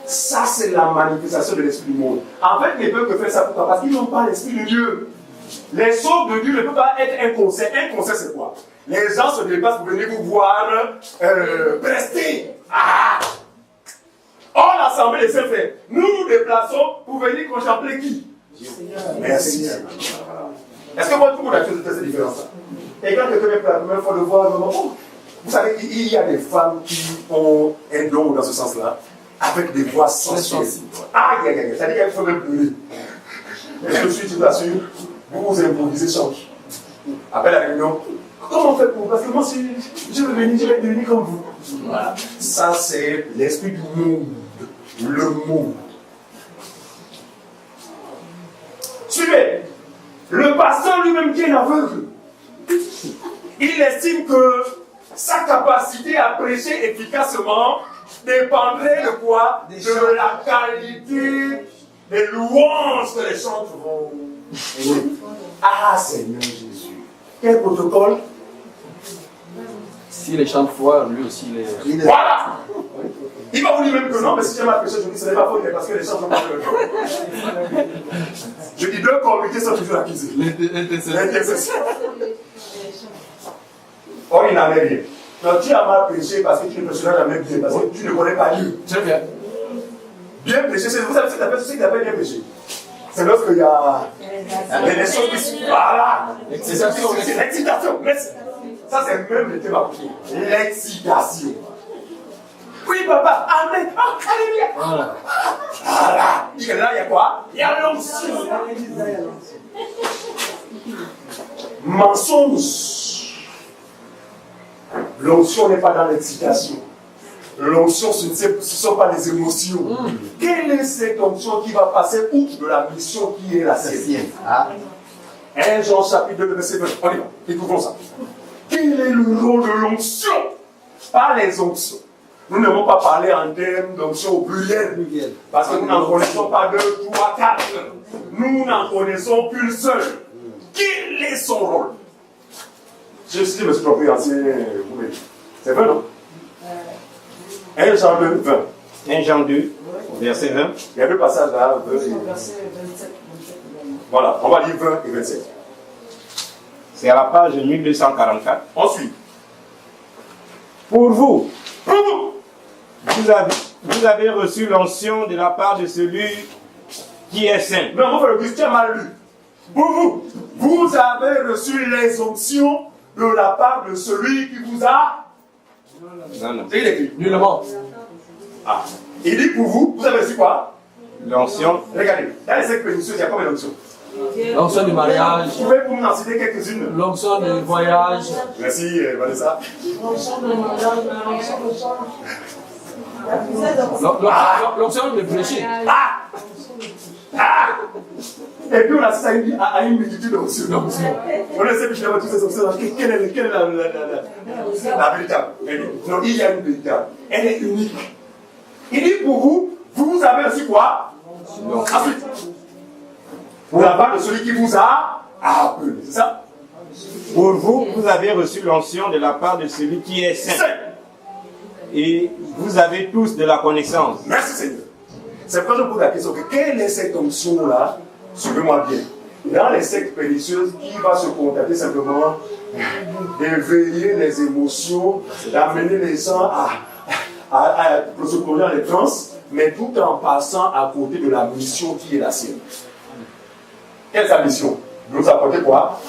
Ça, c'est la manifestation de l'Esprit du monde. En fait, les peuples peuvent faire ça pourquoi? Parce qu'ils n'ont pas l'Esprit de Dieu. Les sauts de Dieu ne peuvent pas être un concert. Un concert, c'est quoi? Les gens se déplacent pour venir vous voir prester. Ah! Or, l'assemblée des saints frères, nous nous déplaçons pour venir contempler qui? Merci. Est-ce que moi, tout le monde a fait cette différence-là? Et quand quelqu'un vient pour la première fois le voir, vous savez, il y a des femmes qui ont un don dans ce sens-là, avec des voix sensuelles. Aïe, aïe, aïe, ça dit qu'il faut même pleurer. Et je suis, tu t'assures, vous vous improvisez change. Après la réunion, comment on fait pour? Parce que moi, je vais devenir comme vous. Voilà. Ça, c'est l'esprit du monde. Le monde. Suivez. Le pasteur lui-même qui est aveugle, il estime que sa capacité à prêcher efficacement dépendrait de quoi? De la qualité des louanges que les chantres vont. Ah, Seigneur Jésus. Quel protocole? Si les chants foirent, lui aussi les. Voilà! Il va vous dire même que non, mais si j'ai mal prêché, je dis ce n'est pas faux, parce que les chants n'ont pas de corps. Je dis deux comités sont toujours accusés. L'intercession. Or, il n'en est rien. Donc, tu as mal prêché parce que tu ne prêcheras jamais bien, parce que tu ne connais pas Dieu. Très bien. Bien prêcher, vous savez ce qu'il appelle bien prêcher. C'est lorsqu'il y a des choses qui se... Voilà! L'excitation. C'est l'excitation. Ça, c'est même le thème à prier. L'excitation. Oui, papa. Amen. Oh, alléluia. Voilà. Voilà. Et là, il y a quoi? Il y a l'onction. Mensonge. L'onction n'est pas dans l'excitation. L'onction, ce ne sont pas les émotions. Quelle est cette onction qui va passer outre de la mission qui est la sienne? 1 Jean chapitre 2, verset 20. On y va. Écoutons ça. Quel est le rôle de l'onction? Pas les onctions. Nous n'avons pas parlé en termes d'onction au pluriel. Parce que nous n'en connaissons pas 2, 3, 4. Nous n'en connaissons qu'une seule. Quel est son rôle? Je suis M. Propriétaire, c'est vrai, non? 1 Jean 2, 20. 1 Jean 2, verset 20. Il y a deux passages là, 20 et... Voilà, on va lire 20 et 27. C'est à la page 1244. Ensuite, Pour vous, vous avez reçu l'onction de la part de celui qui est saint. mais on va faire le quiz, tu as mal lu. Pour vous avez reçu les onctions de la part de celui qui vous a... Non. C'est écrit. Nullement. Ah. Il dit pour vous avez reçu quoi? L'onction. Regardez, dans les 5 péninsulaires, il y a combien d'onctions? L'onction du mariage. Vous pouvez vous en citer quelques-unes? L'onction du voyage. Merci, Vanessa. L'onction du péché. Et puis on assiste à une multitude d'onctions. On essaie de chercher toutes ces onctions. Quelle est la véritable? Non, il y a une véritable. Elle est unique. Il dit pour vous avez reçu quoi? Ensuite, pour la part de celui qui vous a appelé. C'est ça? Pour vous, vous avez reçu l'onction de la part de celui qui est saint. et vous avez tous de la connaissance. Merci Seigneur. C'est pourquoi je pose la question, quelle est cette onction-là? Suivez-moi bien. Dans les sectes pernicieuses, qui va se contenter simplement d'éveiller les émotions, d'amener les gens à se plonger dans les trans, mais tout en passant à côté de la mission qui est la sienne. Quelle est sa mission? Nous apporter quoi?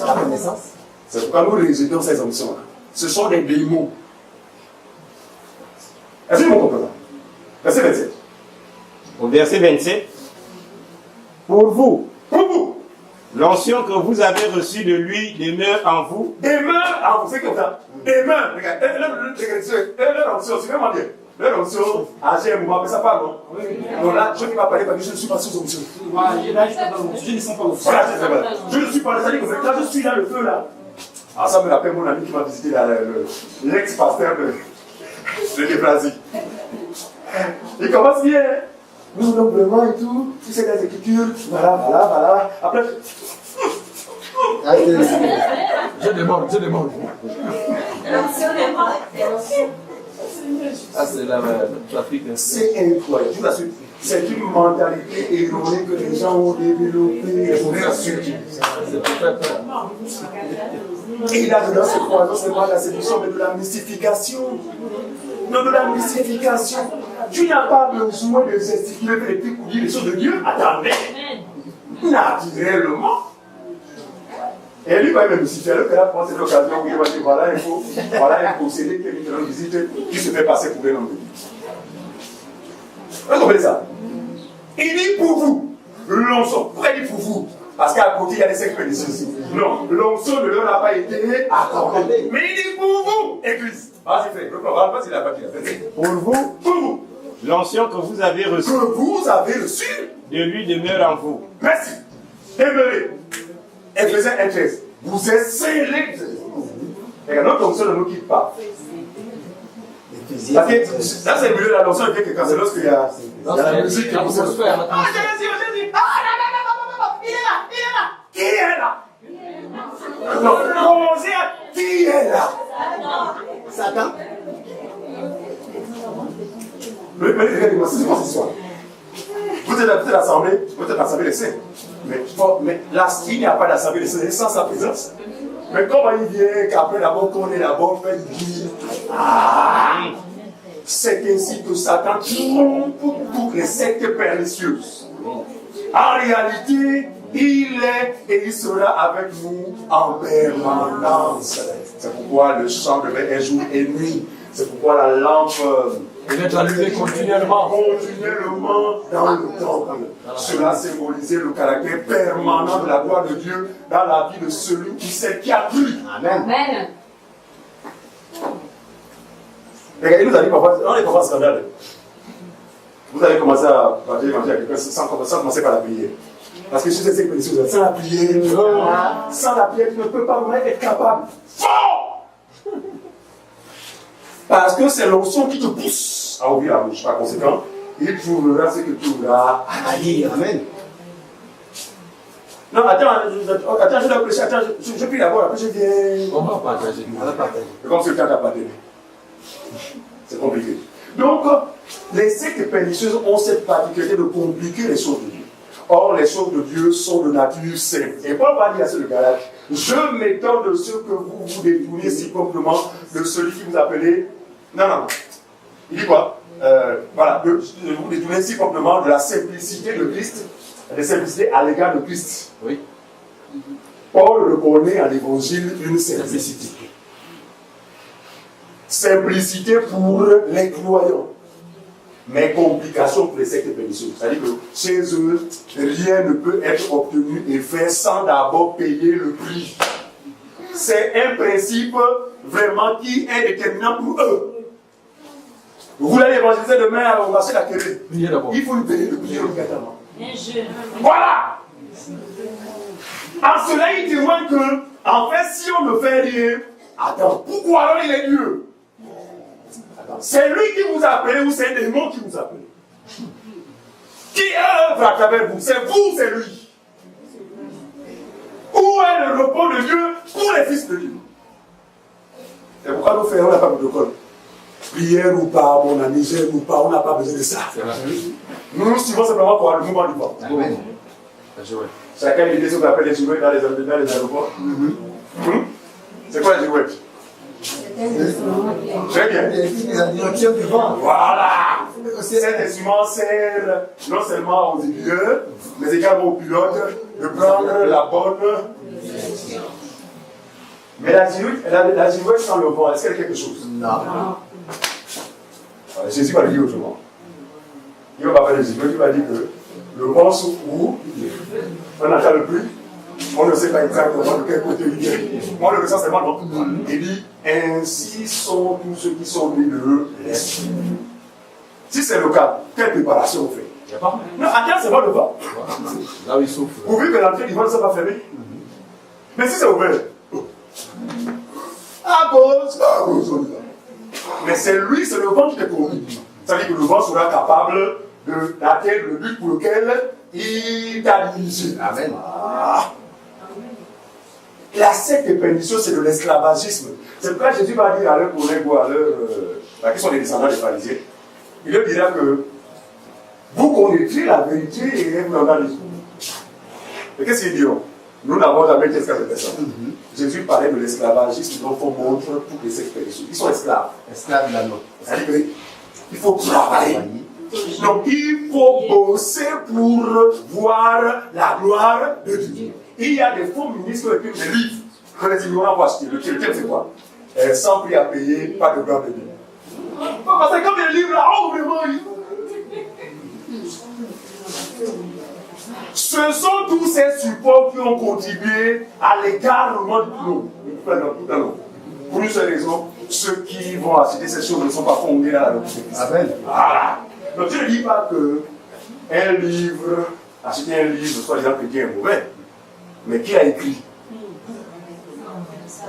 La connaissance. C'est pourquoi nous rejetons ces onctions-là. Ce sont des démons. Est-ce que vous comprenez? Verset 27. Au verset 27, pour vous, Pour l'onction que vous avez reçue de lui demeure en vous. demeure en vous. C'est comme ça. Demeure. Regarde. Leur onction, c'est vraiment bien. Leur onction, j'ai un moment, mais ça parle, non? Non, là, je ne vais pas parler parce que je ne suis pas sous onction. Je ne sens pas au feu. Voilà, c'est vrai. Je ne suis pas, c'est-à-dire que quand je suis dans le feu, là, ah, ça me rappelle mon ami qui m'a visité l'ex-pasteur de Nebrasie. Il commence bien. Nous, donc, vraiment et tout, tu sais, les écritures, voilà. Après, Je demande. Ah, c'est la trafic. c'est incroyable. Je vous assure, c'est une mentalité erronée que les gens ont développée. Je vous assure. C'est peut-être. Et il a dedans ce poison, c'est pas de la séduction, mais de la mystification. Non, de la mystification. Tu n'as pas besoin de gesticuler et de couler les choses de Dieu. Attendez. Naturellement. Et lui, va même mystifier. Alors que là, prend cette occasion où il va dire voilà un possédé qui est une visite qui se fait passer pour un homme de Dieu. Vous comprenez ça? Il dit pour vous, l'onction. Pourquoi il dit pour vous? Parce qu'à côté, il y a des sectes pernicieuses. Non, l'onction ne leur a pas été accordée. Mais il dit pour vous, Église. Vas-y, frère, ne parle pas s'il n'a pas dit. Pour vous, l'onction que vous avez reçue Que vous avez reçu. de lui demeure en vous. Merci. Demeurez. Éphésiens 1:13. Vous êtes scellés. Et notre onction ne nous quitte pas. Parce que dans ces milieux, la onction est quelque chose. C'est lorsqu'il y a la musique qui vous fait. Ah, Jésus. Ah, il est là. Qui est là? Non, qui est là? Satan. Mais regardez-moi, c'est quoi cette histoire? Vous êtes l'assemblée, vous êtes l'assemblée des saints. Mais là, il n'y a pas d'assemblée des saints sans sa présence. Mais comment il vient qu'après d'abord qu'on est d'abord fait dire c'est ainsi que Satan trompe toutes les sectes pernicieuses. En réalité, il est et il sera avec nous en permanence. C'est pourquoi le chant devait être jour et nuit. C'est pourquoi la lampe Il est allumé continuellement. dans le temple. Cela symbolisait le caractère permanent de la gloire de Dieu dans la vie de celui qui a cru. Amen. Regardez, nous allons on est parfois scandale. Vous allez commencer à parler à quelqu'un sans commencer par la prière. Parce que si c'est que les sans la prière, tu ne peux pas vraiment être capable. Fort! Parce que c'est l'onction qui te pousse à ouvrir la bouche. Par conséquent, il trouvera ce que tu auras à dire. Amen. Non, attends, je dois prêcher. Attends, je prie d'abord, après je viens. On va partager. C'est comme si le temps t'a pas donné. C'est compliqué. Donc, les sectes pernicieuses ont cette particularité de compliquer les choses de Dieu. Or, les choses de Dieu sont de nature sainte. Et Paul va dire à ceux de Galates, je m'étonne de ce que vous vous détournez si promptement de celui qui vous appelez. Non. Il dit quoi? Voilà, de vous détourner si promptement de la simplicité de Christ, de simplicité à l'égard de Christ. Oui. Paul reconnaît à l'évangile une simplicité. Simplicité pour les croyants, mais complication pour les sectes pernicieuses. C'est-à-dire que chez eux, rien ne peut être obtenu et fait sans d'abord payer le prix. C'est un principe vraiment qui est déterminant pour eux. Vous voulez évangéliser demain au marché de la Québec. Il faut lui payer le prix obligatoirement. Voilà! En cela, il témoigne que, en fait, si on ne fait rien, attends, pourquoi alors il est Dieu? C'est lui qui vous a appelé ou c'est un démon qui vous a appelé? Qui œuvre à travers vous? C'est vous, c'est lui. Où est le repos de Dieu pour les fils de Dieu? C'est pourquoi nous faisons la femme de col. Prière ou pas, mon ami, j'aime ou pas, on n'a pas besoin de ça. Nous suivons simplement pour le mouvement du vent. Amen. Chacun a une idée de ce qu'on appelle les girouettes dans les aéroports. C'est quoi les girouettes? Très bien. Voilà. Cet instrument sert non seulement aux aiguilleurs, mais également aux pilotes de prendre la bonne direction. Mais la girouette sans le vent, est-ce qu'elle a quelque chose? Non. Jésus va le dire autrement. Il va pas faire les girouettes, il va dire que le vent souffle où on n'entend le plus. On ne sait pas exactement de quel côté il vient. On le ressent seulement, non? Il dit, ainsi sont tous ceux qui sont nés de l'Esprit. Si c'est le cas, quelle préparation on fait? Non, attends, c'est pas le vent. Là où il souffle. Vous voyez que l'entrée du vent ne soit pas fermée. Mais si c'est ouvert, à cause, on y va. Mais c'est lui, c'est le vent qui t'est promis. Ça veut dire que le vent sera capable d'atteindre le but pour lequel il t'a dirigé. Amen. La secte pernicieuse, c'est de l'esclavagisme. C'est pourquoi Jésus va dire à leurs collègues ou à leurs qui sont les descendants des pharisiens, il leur dira que vous connaîtrez la vérité et vous n'en allez pas. Et qu'est-ce qu'ils diront? Nous n'avons jamais été esclaves de personne. Jésus parlait de l'esclavagisme dont on montre toutes les sectes pernicieuses. Ils sont esclaves. Esclaves de la loi. C'est-à-dire qu'il faut travailler. Donc il faut bosser pour voir la gloire de Dieu. Il y a des faux ministres qui écrivent des livres que les ignorants vont acheter. Le thème c'est quoi? Sans prix à payer, pas de gloire de Dieu. Parce que comme les livres là, oh vraiment, ce sont tous ces supports qui ont contribué à l'égarement du tout le monde. Pour une seule raison, ceux qui vont acheter ces choses ne sont pas fondés dans la doctrine. Amen. Voilà. Donc je ne dis pas que un livre, acheter un livre, soi-disant chrétien est mauvais, mais qui a écrit?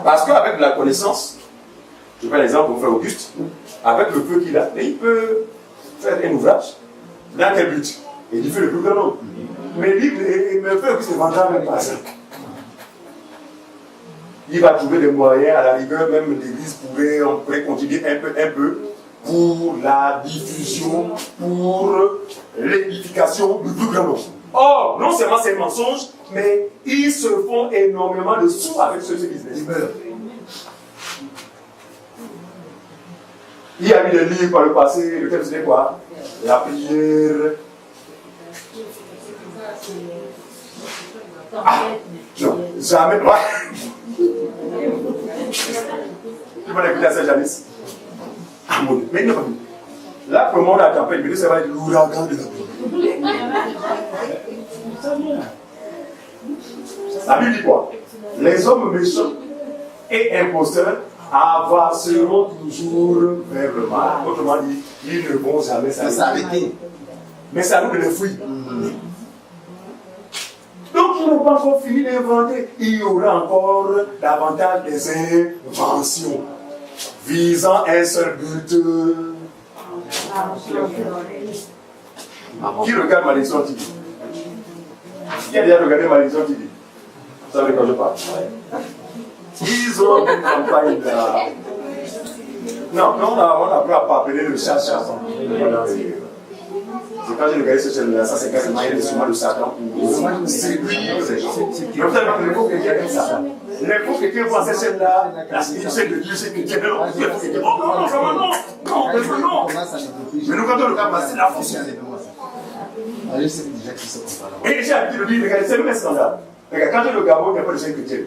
Parce qu'avec la connaissance, je prends l'exemple de mon frère Auguste, avec le peu qu'il a, il peut faire un ouvrage. Dans quel but? Il fait le plus grand nombre. Mais lui, le frère Auguste ne vendra même pas ça. Il va trouver des moyens, à la rigueur, même l'église pourrait contribuer un peu pour la diffusion, pour l'édification du plus grand nombre. Or, non seulement c'est un mensonge, mais ils se font énormément de sous avec ce business. Il y a eu des livres par le passé, le thème c'était quoi? La prière. Ah, non, jamais. Tu vas l'écouter à Saint-Janice. Ah mon Dieu, mais il n'a pas vu. Là, pour le monde, la tempête, mais ça va être l'ouragan de la Bible. La Bible dit quoi? Les hommes méchants et imposteurs avanceront toujours vers le mal. Autrement dit, ils ne vont jamais s'arrêter. Mais c'est à nous de les fuir. Donc, ils n'ont pas encore fini d'inventer. Il y aura encore davantage des inventions visant un seul but. Qui regarde Malédiction TV? Qui a déjà regardé Malédiction TV? Vous savez quand je parle? Ils ont une campagne là. Non, on apprend à pas appeler le chat. C'est quand j'ai regardé cette chaîne-là, ça c'est carrément un instrument de Satan pour séduire les gens. Mais vous savez que les faux chrétiens aiment ça. Les faux chrétiens vont à cette chaîne-là, la spiritualité de Dieu, c'est chrétien. Non, les faux chrétiens, oh non, vraiment non, non. Mais nous, quand on regarde, c'est la fausse. Et j'ai habitué de dire, regardez, c'est le même scandale. Regarde, quand le Gabon, il n'y a pas de chaîne chrétienne.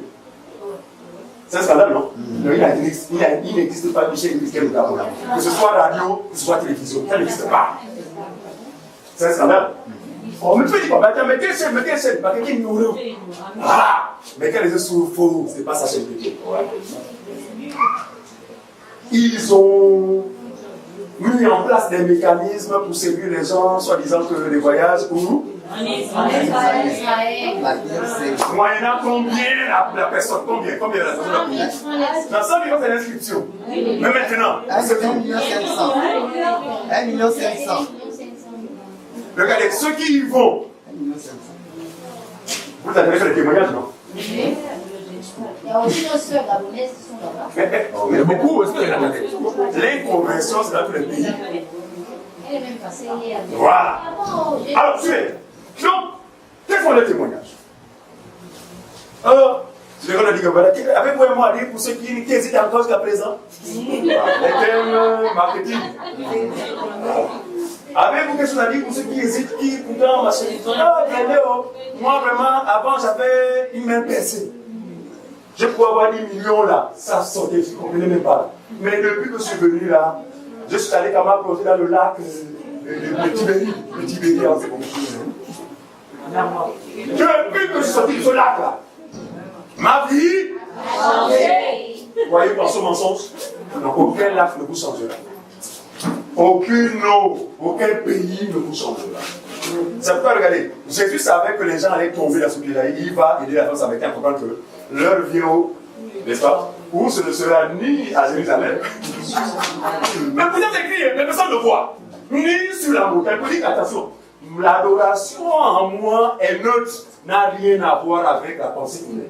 C'est un scandale, non? Non, il n'existe pas de chaîne chrétienne au Gabon. Que ce soit radio, que ce soit télévision, ça n'existe pas. C'est un scandale. On me dit, mais quelle chaîne, quelqu'un ignorant. Voilà. Mais quand les autres sont faux, ce n'est pas sa chaîne chrétienne. Ils ont mis en place des mécanismes pour séduire les gens, soi-disant que les voyages où en Israël. Moyennant combien la personne, combien la personne a payé? Dans 100 millions, c'est l'inscription. Mais maintenant, c'est 1 500 000. Regardez, ceux qui y vont. Vous avez fait les témoignages, non? Il y a aussi nos sœurs gabonaises qui sont là-bas. Il y a beaucoup, est-ce qu'il y en a? Les conversions, c'est dans tous les pays. Elle est même passée hier. Voilà. Ah bon, j'ai- Alors, tu es. Donc, quels sont les témoignages? Je vais dire que voilà, avez-vous un mot à dire pour ceux qui hésitent encore jusqu'à présent? Les thèmes marketing. Avez-vous quelque chose à dire pour ceux qui hésitent, qui pourtant machin? Ah, regardez, oh, moi vraiment, avant j'avais une main percée. Je pouvais avoir 10 millions là, ça sortait, je ne comprenais même pas. Mais depuis que je suis venu là, je suis allé quand même plonger dans le lac le Tibéri, c'est comme ça. Depuis que je suis sorti de ce lac là, ma vie a changé. Voyez par ce mensonge, donc aucun lac ne vous changera. Aucune eau, aucun pays ne vous changera. C'est pourquoi, regardez, Jésus savait que les gens allaient tomber dans ce pays-là. Il va aider la France avec un comprendre que l'heure vient où, n'est-ce pas? Où ce ne sera ni à Jérusalem, mais peut-être écrit, mais personne ne voit, ni sur la montagne. Vous dites, attention, l'adoration en moi est neutre, n'a rien à voir avec la pensée humaine.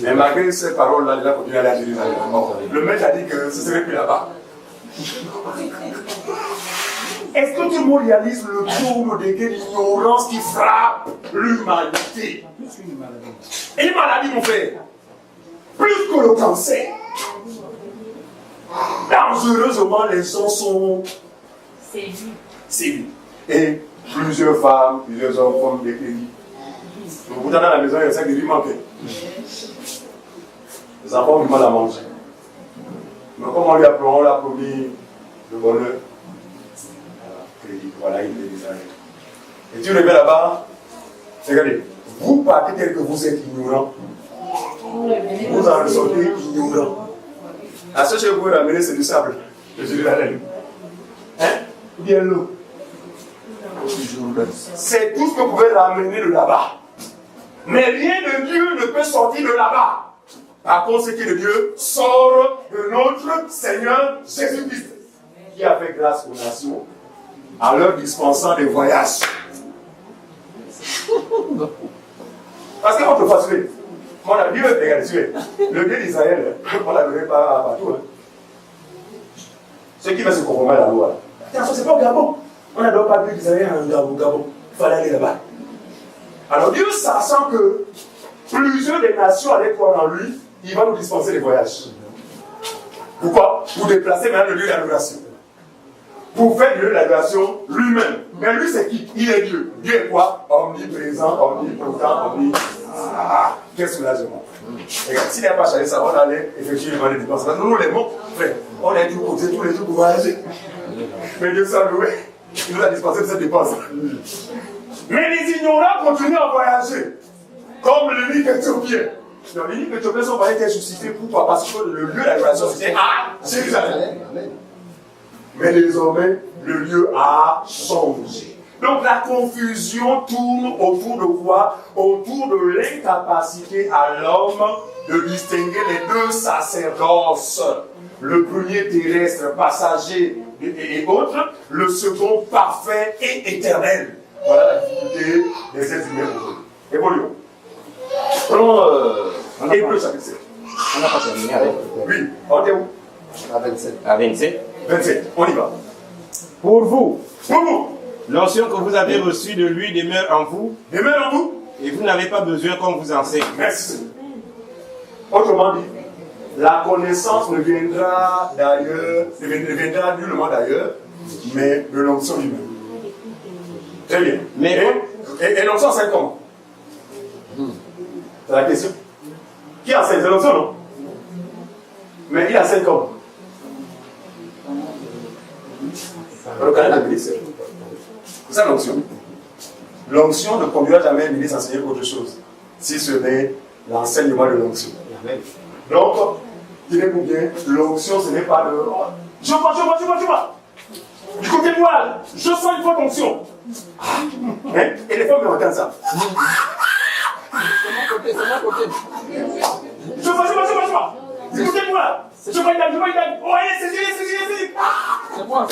Mais malgré ces paroles-là, il a continué à aller à Jérusalem. Le maître a dit que ce serait plus là-bas. Est-ce que tout le monde réalise le tour de l'ignorance qui frappe l'humanité? Et une maladie, mon frère, plus que le cancer. Dangereusement, les gens sont séduits. Et plusieurs femmes, plusieurs hommes font des crédits. Vous dans la maison, il y a 5 crédits manqués. Les enfants ont du mal à manger. Mais comme on l'a promis le bonheur, crédit, voilà, il est déjà. Et tu reviens là-bas, regardez, vous partez tel que vous êtes ignorant, vous en ressortez ignorant. La seule chose que vous pouvez ramener, c'est du sable. Je dirais la laine. Hein? Ou bien l'eau. C'est tout ce que vous pouvez ramener de là-bas. Mais rien de Dieu ne peut sortir de là-bas. Par contre, ce qui est de Dieu sort de notre Seigneur Jésus-Christ, qui a fait grâce aux nations en leur dispensant des voyages. Parce que votre facile, on a Dieu, regardez, le Dieu d'Israël, on ne l'adorait pas partout. Ce qui va se conformer à la loi. Attention, c'est pas au Gabon. On n'adore pas Dieu d'Israël au Gabon. Il fallait aller là-bas. Alors Dieu, sachant que plusieurs des nations allaient croire en lui, il va nous dispenser des voyages. Pourquoi? Pour déplacer maintenant le lieu d'adoration. Pour faire du lieu d'adoration lui-même. Mais lui, c'est qui? Il est Dieu. Dieu est quoi? Omniprésent, omnipotent, Ah, quel soulagement. Regarde, s'il n'y a pas changé ça, on allait effectivement les dépenses. Nous, les mots, frère, on est du côté tous les jours pour voyager. Mais Dieu s'en loué. Il nous a dispensé de cette dépense. Mais les ignorants continuent à voyager. Comme l'unique éthiopien. Donc, l'unique éthiopien, son voyage était suscité pour toi parce que le lieu d'adoration, c'était à Jérusalem. Mais désormais, le lieu a changé. Donc, la confusion tourne autour de quoi? Autour de l'incapacité à l'homme de distinguer les deux sacerdoces. Le premier terrestre, passager et autres. Le second, parfait et éternel. Voilà la difficulté des êtres humains aujourd'hui. Évoluons. Prenons Hébreux chapitre 7. On n'a pas terminé avec. Oui, on est où? À 27. À 27. 27, on y va. Pour vous, Pour vous, l'onction que vous avez reçue de lui demeure en vous, demeure en vous. et vous n'avez pas besoin qu'on vous enseigne. Merci. Autrement dit, la connaissance ne viendra d'ailleurs, ne viendra nullement d'ailleurs, mais de l'onction lui-même. Très bien. Mais Et l'onction, c'est comment? C'est la question. Qui enseigne? C'est l'onction, non? Mais il enseigne comment? Le canal de l'Église, c'est ça l'onction. L'onction ne conduira jamais l'Église à enseigner autre chose, si ce n'est l'enseignement de l'onction. Donc, tenez-vous bien, l'onction, ce n'est pas le. Je vois. Du côté moral, je sens une forte onction. Hein? Et les femmes entendent ça. C'est mon côté. Je vois. Du côté moral, je vois une dame. Oh, allez, c'est. C'est moi.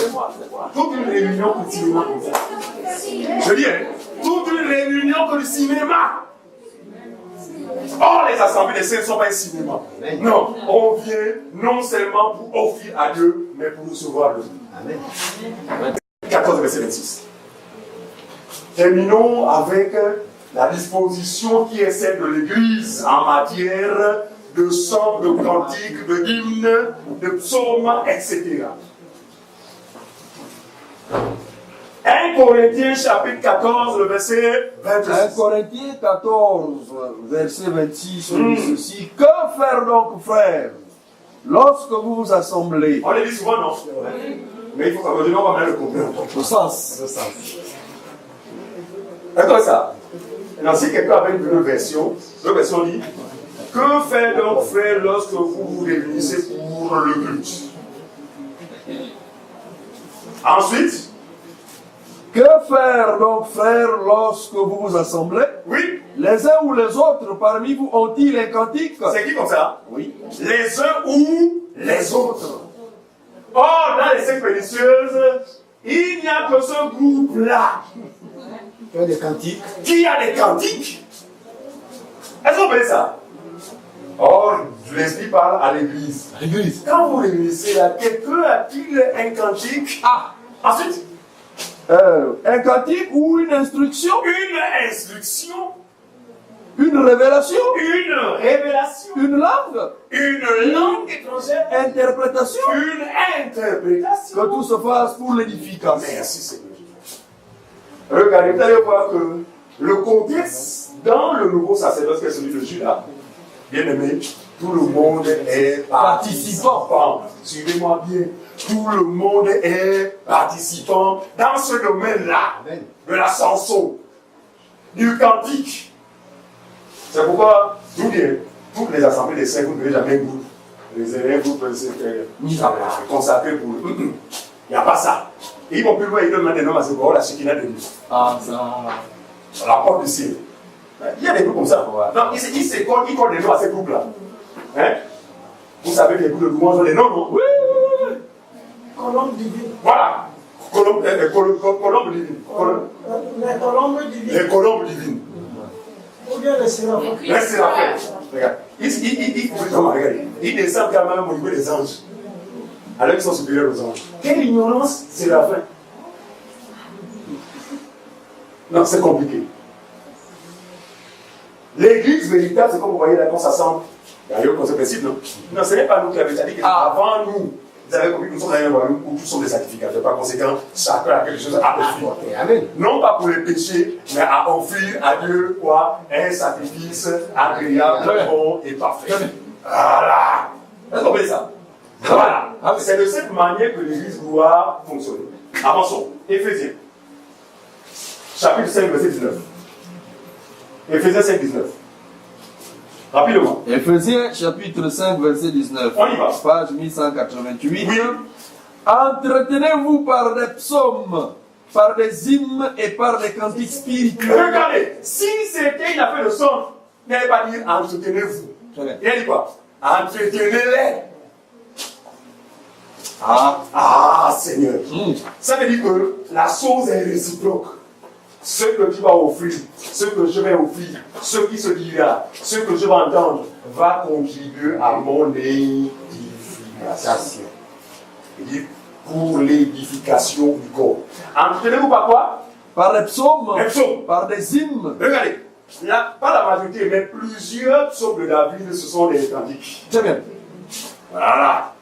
Toute une réunion pour le cinéma comme ça. Je dis, hein, toute une réunion pour le cinéma. Or, les assemblées des saints ne sont pas un cinéma. Non, on vient non seulement pour offrir à Dieu, mais pour recevoir de lui. Amen. 14, verset 26. Terminons avec la disposition qui est celle de l'Église en matière de chants, de cantiques, de hymnes, de psaumes, etc. 1 Corinthiens chapitre 14, le verset 26. 1 Corinthiens 14, verset 26, on dit ceci. Que faire donc, frères, lorsque vous vous assemblez? On le dit souvent, non? Mais il faut qu'aujourd'hui, on va bien le comprendre. Au sens. D'accord, ça. Maintenant, si quelqu'un avait une version dit: que faire donc, frères, lorsque vous vous réunissez pour le culte? Ensuite, que faire donc, frères, lorsque vous vous assemblez? Oui. Les uns ou les autres parmi vous ont-ils un cantique? C'est qui comme ça? Oui. Les uns ou les autres. Or, dans les sectes pernicieuses, il n'y a que ce groupe-là qui a des cantiques. Qui a des cantiques. Est-ce qu'on connaît ça? Or, je l'esprit parle à l'église. L'église. Quand vous réunissez là, quelqu'un a-t-il un cantique? Ah. Ensuite, un cantique ou une instruction? une instruction, Une révélation? une révélation, Une langue? une langue étrangère, Interprétation? une interprétation. Que tout se fasse pour l'édification. Merci Seigneur. Regardez, vous allez voir que le contexte dans le nouveau sacerdoce qui est celui de Judas, bien aimé, tout le monde est participant. Suivez-moi bien. Tout le monde est participant dans ce domaine-là, de la chanson, du cantique. C'est pourquoi, toutes les assemblées des saints, vous ne verrez jamais un groupe. Les élèves, vous pouvez consacrer pour eux. Il n'y a pas ça. Et ils vont plus loin, ils demandent des noms à ce groupe, la Shekinah de Dieu. Ah, ça. La porte du ciel. Il y a des groupes comme ça. Non, ils collent des noms à ces groupes-là. Hein? Vous savez que les groupes de louanges ont des noms, non? Oui. Colombe divine. Voilà. Colombe divine. Les colombes divines. Les colombes divines. Ou bien les séraphins. Les séraphins. Regarde. Ils descendent quand même au niveau des anges. Alors qu'ils sont supérieurs aux anges. Quelle ignorance, séraphin. Non, c'est compliqué. L'église véritable, c'est comme vous voyez là, quand ça semble. D'ailleurs, comme ce principe, non? Non, ce n'est pas nous qui avons dit que avant nous, vous avez compris que nous sommes dans un royaume où tous sont des sacrificateurs. Par conséquent, chacun a quelque chose à offrir. Amen. Non pas pour les péchés, mais à offrir à Dieu quoi? Un sacrifice agréable, bon et parfait. Voilà. Est-ce que vous comprenez ça? Voilà. C'est de cette manière que l'église doit fonctionner. Avançons. Éphésiens. Chapitre 5, verset 19. Éphésiens 5, 19. Rapidement. Éphésiens chapitre 5, verset 19. On y va. Page 1188. Oui. Entretenez-vous par des psaumes, par des hymnes et par des cantiques spirituels. Regardez, si c'était une affaire de son, il n'allait pas dire entretenez-vous. Il a dit quoi? Entretenez-les. Ah, Seigneur. Ça veut dire que la chose est réciproque. Ce que tu vas offrir, ce que je vais offrir, ce qui se dira, ce que je vais entendre, va contribuer à mon édification. Il dit pour l'édification du corps. Entretenez-vous par quoi? Par des psaumes, psaumes. par des hymnes. Regardez, là, pas la majorité, mais plusieurs psaumes de David, ce sont des cantiques. Très bien. Voilà.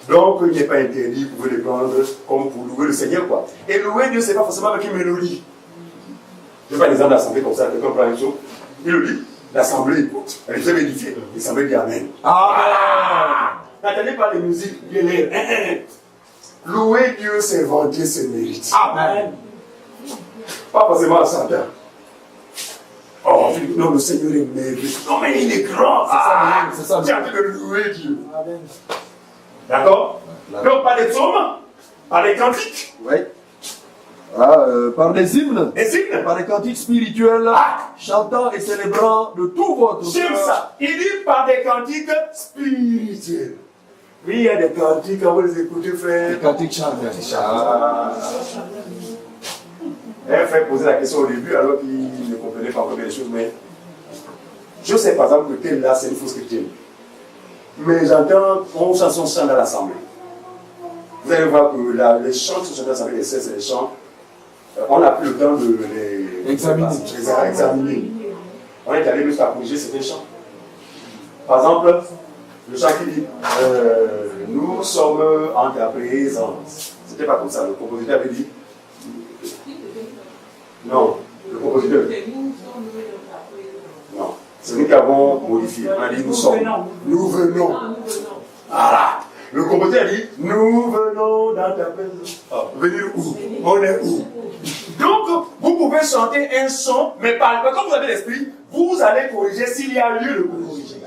Donc, il n'est pas interdit, vous pouvez les prendre comme pour louer le Seigneur, quoi. Et louer Dieu, ce n'est pas forcément avec une mélodie. Je ne fais pas l'exemple d'assemblée comme ça, quelqu'un prend une chose, il le dit, l'assemblée écoute, elle est très édifiée, l'assemblée dit Amen. N'attendez pas les musiques, bien l'air. Louer Dieu, c'est vanter ses mérites. Amen. Pas forcément à Satan. Oh, non, le Seigneur est merveilleux. Non, mais il est grand. C'est ça. Tu as envie de louer Dieu. Amen. D'accord? Donc, par des psaumes, par des cantiques. Oui. Par des hymnes. Des hymnes. Par des cantiques spirituels, chantant et célébrant de tout votre J'aime cœur. ça. Il dit par des cantiques spirituels. Oui, il y a des cantiques, quand vous les écoutez, frère. Des cantiques charnels. Elle fait poser la question au début alors qu'il ne comprenait pas vraiment les choses, mais Je sais par exemple que tel là, c'est une fausse chrétienne. Mais j'entends, on chante dans l'assemblée. Vous allez voir que les chants qui sont dans l'assemblée, c'est les chants, on n'a plus le temps de les examiner. On est allé jusqu'à corriger certains chants. Par exemple, le chant qui dit nous sommes en ta présence. C'était pas comme ça, le compositeur avait dit. Non, le compositeur. Non, c'est nous qui avons modifié. On a dit nous sommes. Nous venons. Voilà. Le compositeur a dit nous venons dans ta présence. Venir où? On est où? Donc, vous pouvez chanter un son, mais quand vous avez l'esprit, vous allez corriger s'il y a lieu de corriger.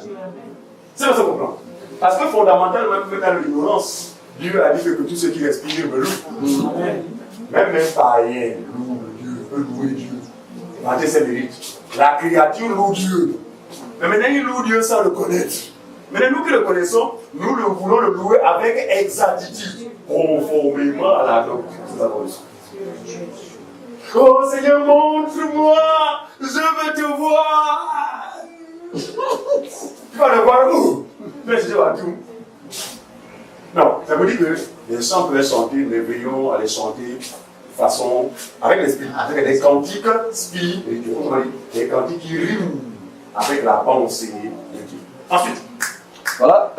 C'est ça qu'on comprend. Parce que fondamentalement, même dans l'ignorance, Dieu a dit que tous ceux qui respirent me louent. Même païen loue Dieu, peut louer Dieu. Vanter ses mérites. La créature loue Dieu. Mais maintenant, il loue Dieu sans le connaître. Maintenant, nous qui le connaissons, nous le voulons le louer avec exactitude, conformément à la doctrine que nous avons reçue. Oh Seigneur, montre-moi, je veux te voir. Tu vas le voir où? Mais je vois tout. Non, ça veut dire que les chants peuvent chanter, nous veillons à les chanter de façon, avec l'esprit, avec des cantiques spirituels, des cantiques qui riment avec la pensée de Dieu. Ensuite, voilà,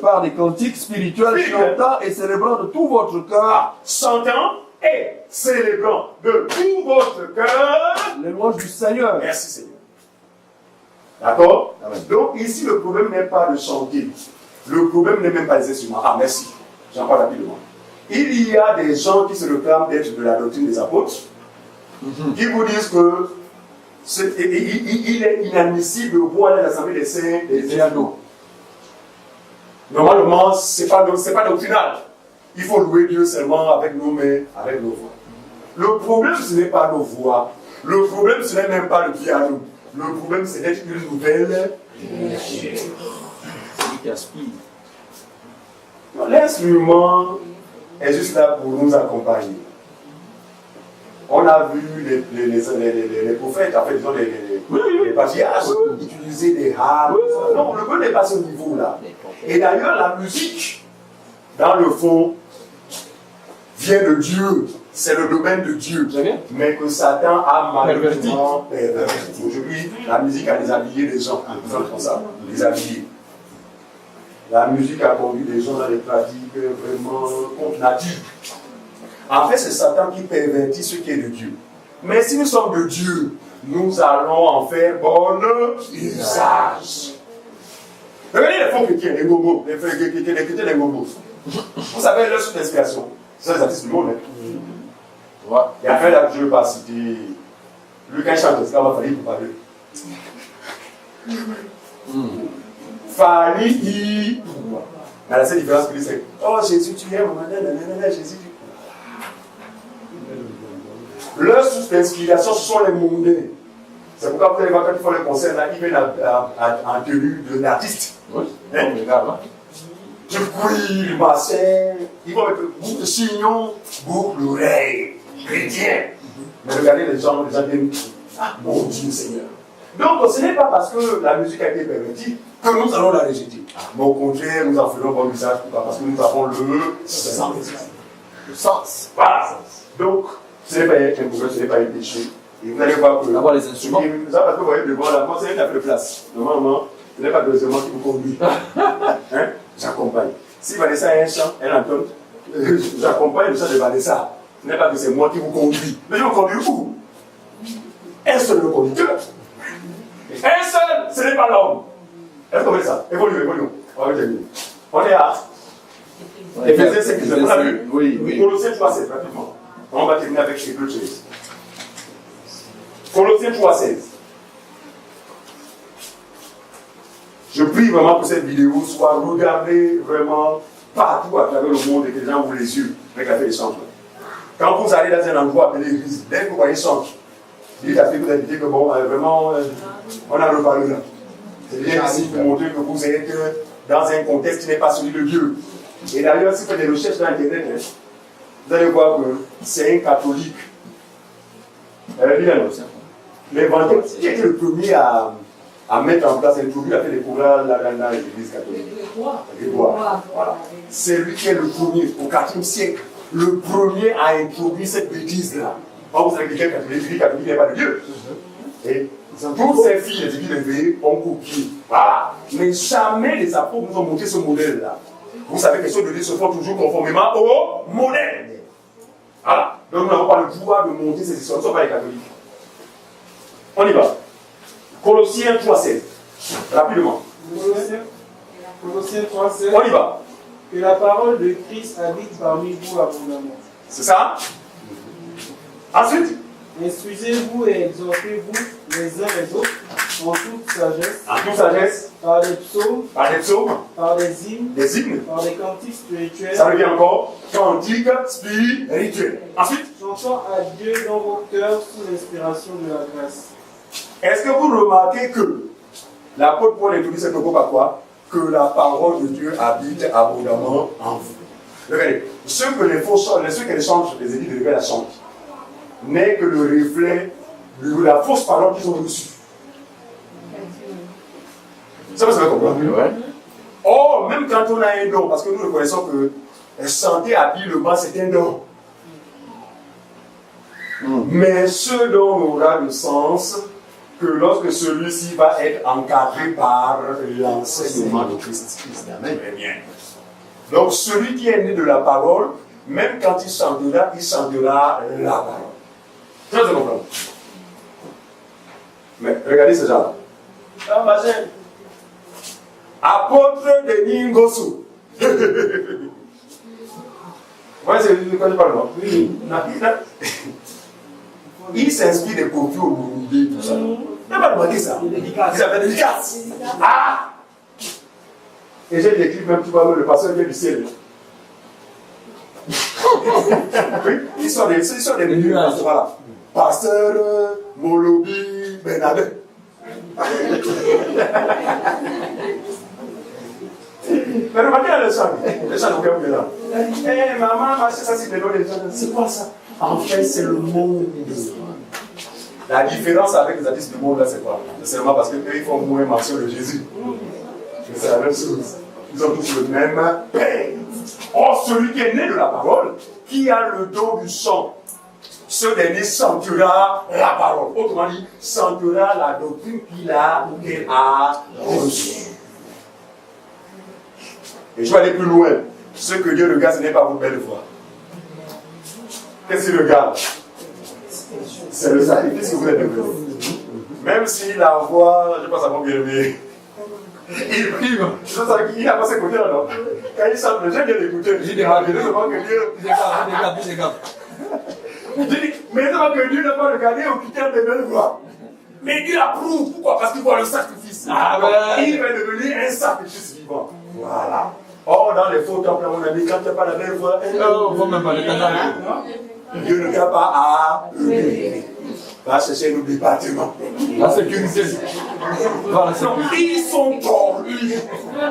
par des cantiques spirituels, chantant et célébrant de tout votre cœur. Chantant et célébrant de tout votre cœur les louanges du Seigneur. Merci Seigneur. D'accord? Donc ici, le problème n'est pas de chanter. Le problème n'est même pas des instruments. Ah, merci. J'en parle rapidement. Il y a des gens qui se réclament d'être de la doctrine des apôtres, qui vous disent que il est inadmissible de voir dans l'assemblée des saints des pianos. Normalement, ce n'est pas doctrinal. Il faut louer Dieu seulement avec nos mains, avec nos voix. Le problème, ce n'est pas nos voix. Le problème, ce n'est même pas le piano. Le problème, c'est d'être une nouvelle créature. Qui aspire. L'instrument est juste là pour nous accompagner. On a vu les prophètes, en fait, disons les patriarches, utiliser des harpes. Non, le problème n'est pas à ce niveau-là. Et d'ailleurs, la musique, dans le fond, vient de Dieu. C'est le domaine de Dieu. Mais que Satan a malheureusement perverti. Aujourd'hui, la musique a déshabillé les gens. Comme ça, déshabillé. La musique a conduit les gens dans des pratiques vraiment contre nature. En fait, c'est Satan qui pervertit ce qui est de Dieu. Mais si nous sommes de Dieu, nous allons en faire bon usage. Regardez les faux chrétiens, les gogos, les chrétiens, les gogos. Vous savez leur source d'inspiration. C'est les artistes du monde. Et après, là, je ne veux pas citer. Lui, quand il chante, c'est là où il fallait pour parler. Fallait dans la seule différence que c'est oh Jésus, tu aimes, Jésus, tu. Leur source d'inspiration, ce sont les mondains. C'est pourquoi vous allez voir quand ils font les concerts, là, ils viennent en tenue de l'artiste. Oui, je cuire, ma sœur, ils vont mettre boucle de chignon, boucle d'oreille, chrétien. Mais regardez les gens viennent, ah mon Dieu Seigneur. Donc ce n'est pas parce que la musique a été pervertie que nous allons la rejeter. Mais au contraire, nous en faisons bon usage. Pourquoi? Parce que nous avons le sens. Le sens. Voilà. Donc, ce n'est pas un problème, ce n'est pas un péché. Et vous allez voir que. Avoir les instruments. Parce que vous voyez devant là, moi, c'est un peu de place. Normalement, ce n'est pas de instrument qui vous conduit. Hein? J'accompagne. Si Vanessa a un chant, elle entend, j'accompagne le chant de Vanessa. Ce n'est pas que c'est moi qui vous conduis. Mais je vous conduis où? Un seul le conducteur. Un seul, ce n'est pas l'homme. Est-ce que vous voyez ça? Évoluons. On va terminer. On est à Éphésiens 5, on a vu? Oui. Colossiens 3,16, rapidement. On va terminer avec Hébreux 13. Colossiens 3,16. Je prie vraiment que cette vidéo soit regardée vraiment partout à travers le monde et que les gens ouvrent les yeux avec la fête des chants. Quand vous allez dans un endroit appelé l'église, dès que vous voyez chant, dites à ce que vous avez dit que bon, vraiment, on a reparlé là. C'est bien ici pour montrer que vous êtes dans un contexte qui n'est pas celui de Dieu. Et d'ailleurs, si vous faites des recherches dans Internet, vous allez voir que c'est un catholique. L'évangile, qui était le premier à à mettre en place, introduire, a fait des programmes dans l'église catholique. Grégoire. Voilà. C'est lui qui est le premier, au IVe siècle, le premier à introduire cette bêtise-là. Or, vous savez que l'église catholique n'est pas de Dieu. Et toutes ces filles, les églises élevées, ont copié. Voilà. Mais jamais les apôtres nous ont montré ce modèle-là. Vous savez que les choses de Dieu se font toujours conformément au modèle. Voilà. Donc, nous n'avons pas le pouvoir de monter ces histoires. Nous ne sommes pas les catholiques. On y va. Colossiens 3,16. Rapidement. Colossiens 3,16. On y va. Que la parole de Christ habite parmi vous abondamment. C'est ça? Ensuite, instruisez-vous et exhortez-vous les uns les autres en toute sagesse. En toute sagesse. Par des psaumes. Par des psaumes. Par des hymnes. Des hymnes. Par des cantiques spirituels. Ça revient encore. Cantiques spirituels. Ensuite. Chantant à Dieu dans vos cœurs sous l'inspiration de la grâce. Est-ce que vous remarquez que l'apôtre Paul introduit cette propos par quoi? Que la parole de Dieu habite abondamment en vous. Regardez, ce que les faux chantent, ceux qui les chantent, les églises de la chantent, n'est que le reflet de la fausse parole qu'ils ont reçue. Ça vous savez comprendre? Ouais. Or, même quand on a un don, parce que nous reconnaissons que chanter habilement, c'est un don. Mais ce don n'aura le sens que lorsque celui-ci va être encadré par l'enseignement de Christ. Amen. Très bien. Donc, celui qui est né de la parole, même quand il chantera la parole. Très important. Mais regardez ce genre-là. Ah, ma chère. Apôtre de Ningosu. Ouais, c'est de quoi je parle, non? Oui. Il s'inspire des copies au Burundi, tout ça. Il n'a pas demandé ça. Il s'appelle dédicace. Ah! Et j'ai décrit même, tu vois, le pasteur vient du ciel. Oui, ils sont des milieux, voilà. Pasteur Molobi Bernabé. Mais remarquez le chant. Le chant de Gabriel là. Eh maman, ça c'est des noms des gens. C'est quoi ça? En fait, c'est le monde. La différence avec les artistes du monde là, c'est quoi? C'est seulement parce qu'eux ils font moins mention de Jésus. C'est la même chose. Ils ont tous le même Père. Or, celui qui est né de la parole, qui a le don du chant, ce dernier chantera la parole. Autrement dit, chantera la doctrine qu'il a ou qu'elle a reçue. Et je vais aller plus loin. Ce que Dieu regarde, ce n'est pas votre belle voix. Qu'est-ce qu'il regarde? C'est le sacrifice que vous êtes devenu. Même si la voix, je pense à mon bien-aimé, il n'a pas ses côtés là, non? Quand il chante, j'aime bien l'écouter. Je dis, que Dieu. Mais que Dieu n'a pas regardé au critère des belles voix. Mais Dieu approuve. Pourquoi? Parce qu'il voit le sacrifice. Il va devenir un sacrifice vivant. Voilà. Or, dans les faux temples, mon ami, quand tu n'as pas la belle voix, Dieu ne t'a pas à va chercher nos départements. La sécurité. Ils sont tordus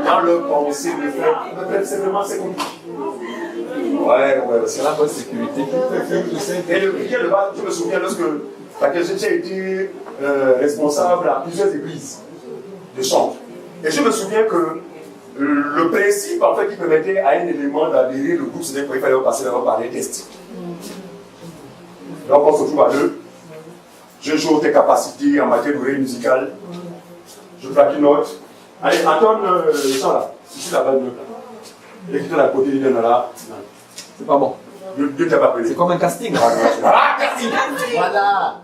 dans leur pensée de faire. C'est vraiment c'est comme ouais, c'est la bonne sécurité. Et je me souviens lorsque j'ai été responsable à plusieurs églises de chant. Et je me souviens que le principe en fait qui permettait à un élément d'adhérer le groupe, c'était qu'il fallait passer d'abord par les tests. Donc on se trouve à deux. Je joue tes capacités en matière d'oreille musicale. Je plaque une note. Allez, Antoine, le chant là. Ici la balle là. L'écriture à côté, il est là. C'est pas bon. Dieu ne t'a pas appelé. C'est comme un casting. Ah, casting. Voilà.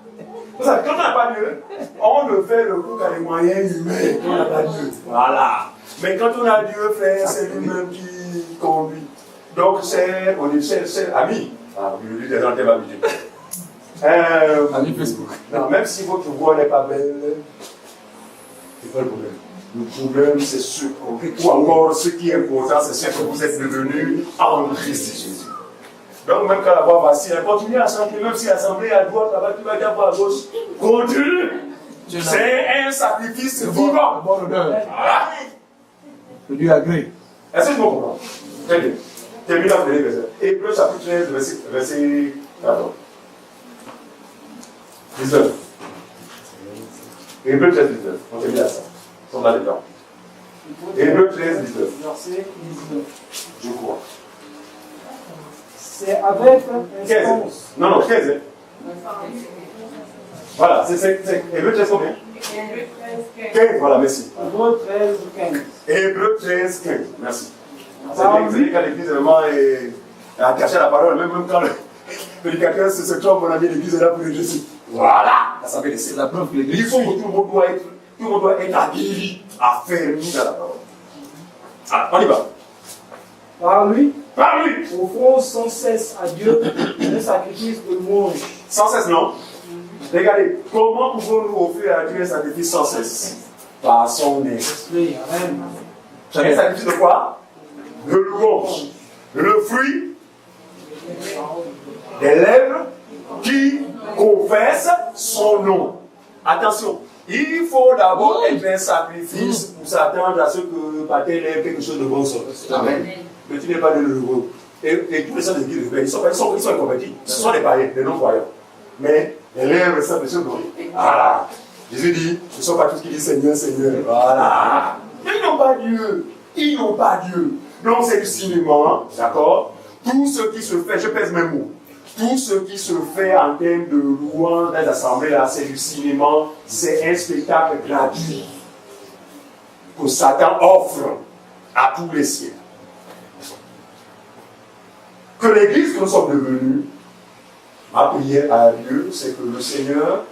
Vous savez, quand on n'a pas Dieu, on ne fait le coup qu'à les moyens humains. On n'a pas Dieu. Voilà. Mais quand on a Dieu, frère, c'est lui-même qui conduit. Donc, on est cher ami. Ah, je lui dis des gens qui m'ont habitué. Ami Facebook. Non, même si votre voix n'est pas belle, c'est pas le problème. Le problème, c'est ce ou encore ce qui est important, c'est ce que vous êtes devenu en Christ Jésus. Donc, même quand la voix vacille, continuez à chanter, même si l'assemblée est à droite, là-bas, tu vas dire à gauche. Continue. C'est un sacrifice vivant. Bon odeur. Voilà. Que Dieu agrée. Est-ce que je me comprends? Très bien. Terminons avec les versets. Hébreux chapitre 13, verset 14. 19. Hébreux 13, 19. On s'est mis à ça. Ils sont là dedans. Hébreux 13, 19. Verset 19. Je crois. C'est avec 15. instance. Non, non, 15. Voilà, c'est Hébreux 13 combien? 15, voilà, merci. Hébreux 13, 15. Hébreux 13, 15. Merci. C'est vrai quand l'église vraiment a caché la parole, même quand le prédicateur se trompe, mon ami, l'église est là pour le Jésus. Voilà, ça fait C'est la preuve que Il l'église. faut que tout le monde doit être aguerri, affermi dans la parole. Ah, on y va. Par lui, Par lui. offrons sans cesse à Dieu un sacrifice de louange. Sans cesse, non? Regardez, comment pouvons-nous offrir à Dieu un sacrifice sans cesse? Par son esprit. Amen. Un sacrifice de quoi? De louange. Le fruit des lèvres qui confessent son nom. Attention, il faut d'abord être un sacrifice pour s'attendre à ce que par tes lèvres quelque chose de bon sorte. Amen. Mais tu n'es pas de nouveau. Et tous les gens de l'église, ils sont inconvertis. Ce sont les païens, les non-croyants. Mais les lèvres sont des choses de voilà. Jésus dit, ce ne sont pas tous qui disent Seigneur, Seigneur. Voilà. Mais ils n'ont pas Dieu. Ils n'ont pas Dieu. Donc c'est du cinéma, d'accord? Tout ce qui se fait, je pèse mes mots, tout ce qui se fait en termes de louange dans les assemblées là, c'est du cinéma, c'est un spectacle gratuit que Satan offre à tous les siens. Que l'église que nous sommes devenus, ma prière à Dieu, c'est que le Seigneur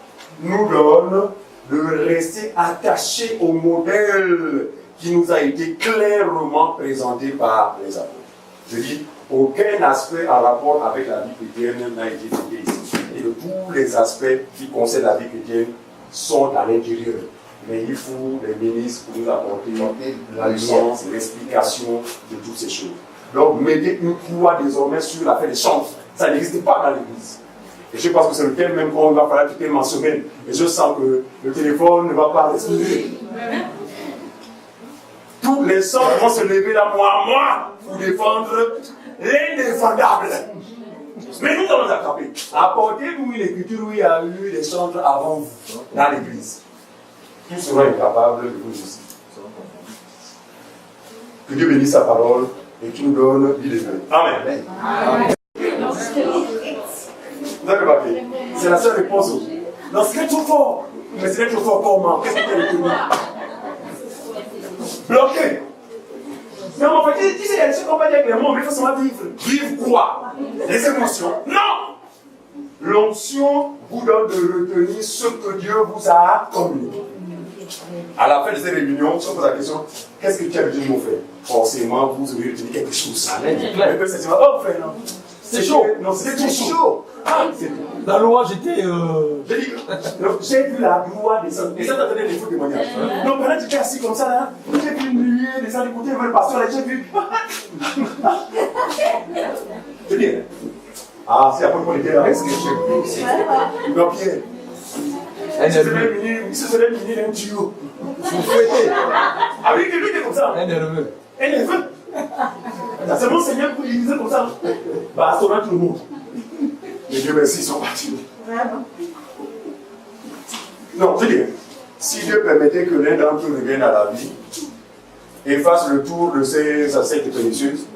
nous donne de rester attachés au modèle qui nous a été clairement présenté par les apôtres. Je dis, aucun aspect en rapport avec la vie chrétienne n'a été traité ici. Et de tous les aspects qui concernent la vie chrétienne sont à l'intérieur. Mais il faut des ministres pour nous apporter la leçon, l'explication de toutes ces choses. Donc, mettez une croix désormais sur l'affaire des chants. Ça n'existe pas dans l'église. Et je pense que c'est le thème même qu'on va parler tout le temps en semaine. Et je sens que le téléphone ne va pas respirer. Tous les centres vont se lever là, moi, pour défendre l'indéfendable. Mais nous allons attraper. Apportez-nous une écriture où il y a eu des centres avant vous, dans l'église. Tous seront incapables de vous justifier. Que Dieu bénisse sa parole et qu'il nous donne l'idée. Amen. Amen. Vous avez remarqué? C'est la seule réponse. Non, c'est trop fort. Mais c'est trop fort pour moi. Qu'est-ce que tu as retenu? Bloqué. Mais en fait, tu sais, ce qu'on va dire avec les mots, mais il faut seulement vivre. Vivre quoi? Les émotions? Non! L'onction vous donne de retenir ce que Dieu vous a communiqué. À la fin de cette réunion, si on pose la question, qu'est-ce que tu as besoin de me faire? Forcément, vous aurez retenu quelque chose. Amen. Le peuple s'est dit, oh frère, non. C'est chaud. Non, c'était trop chaud. Ah, c'est tout. La loi, j'étais. J'ai dit, j'ai vu la gloire descendre. Et ça t'a donné des faux témoignages. Donc, pendant que tu étais assis comme ça, là, j'ai vu une nuée descendre du côté, le pasteur, là, j'ai vu. Je dis, ah, c'est après qu'on était là, est-ce que j'ai vu? Non, Pierre. Il se serait muni d'un tuyau. Vous fouettez. Ah oui, lui, il est comme ça. Un nerveux. Un nerveux. C'est mon Seigneur pour l'utiliser comme ça. Bah, à ce moment, tout le monde. Mais Dieu merci, ils sont partis. Non, je dis, si Dieu permettait que l'un d'entre eux revienne à la vie et fasse le tour de ces acceptes pernicieuses,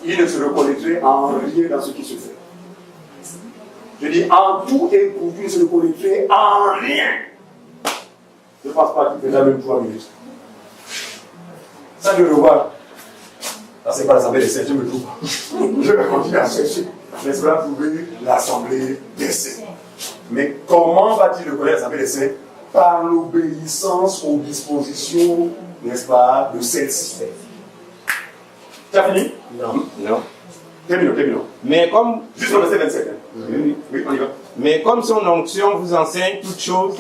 il ne se reconnaîtrait en rien dans ce qui se fait. Je dis, en tout et pour tout, il ne se reconnaîtrait en rien. Je ne pense pas qu'il faisait même 3 minutes. Ça, de le voir. Là, c'est pas l'assemblée des saints, je me trouve. Je vais continuer à chercher. Mais cela prouver l'assemblée des saints. Mais comment va-t-il reconnaître l'assemblée des saints? Par l'obéissance aux dispositions, n'est-ce pas, de celle-ci. Tu as fini? Non. Terminons. Mais comme, juste le verset 27. oui, on y va. Mais comme son onction vous enseigne toutes choses,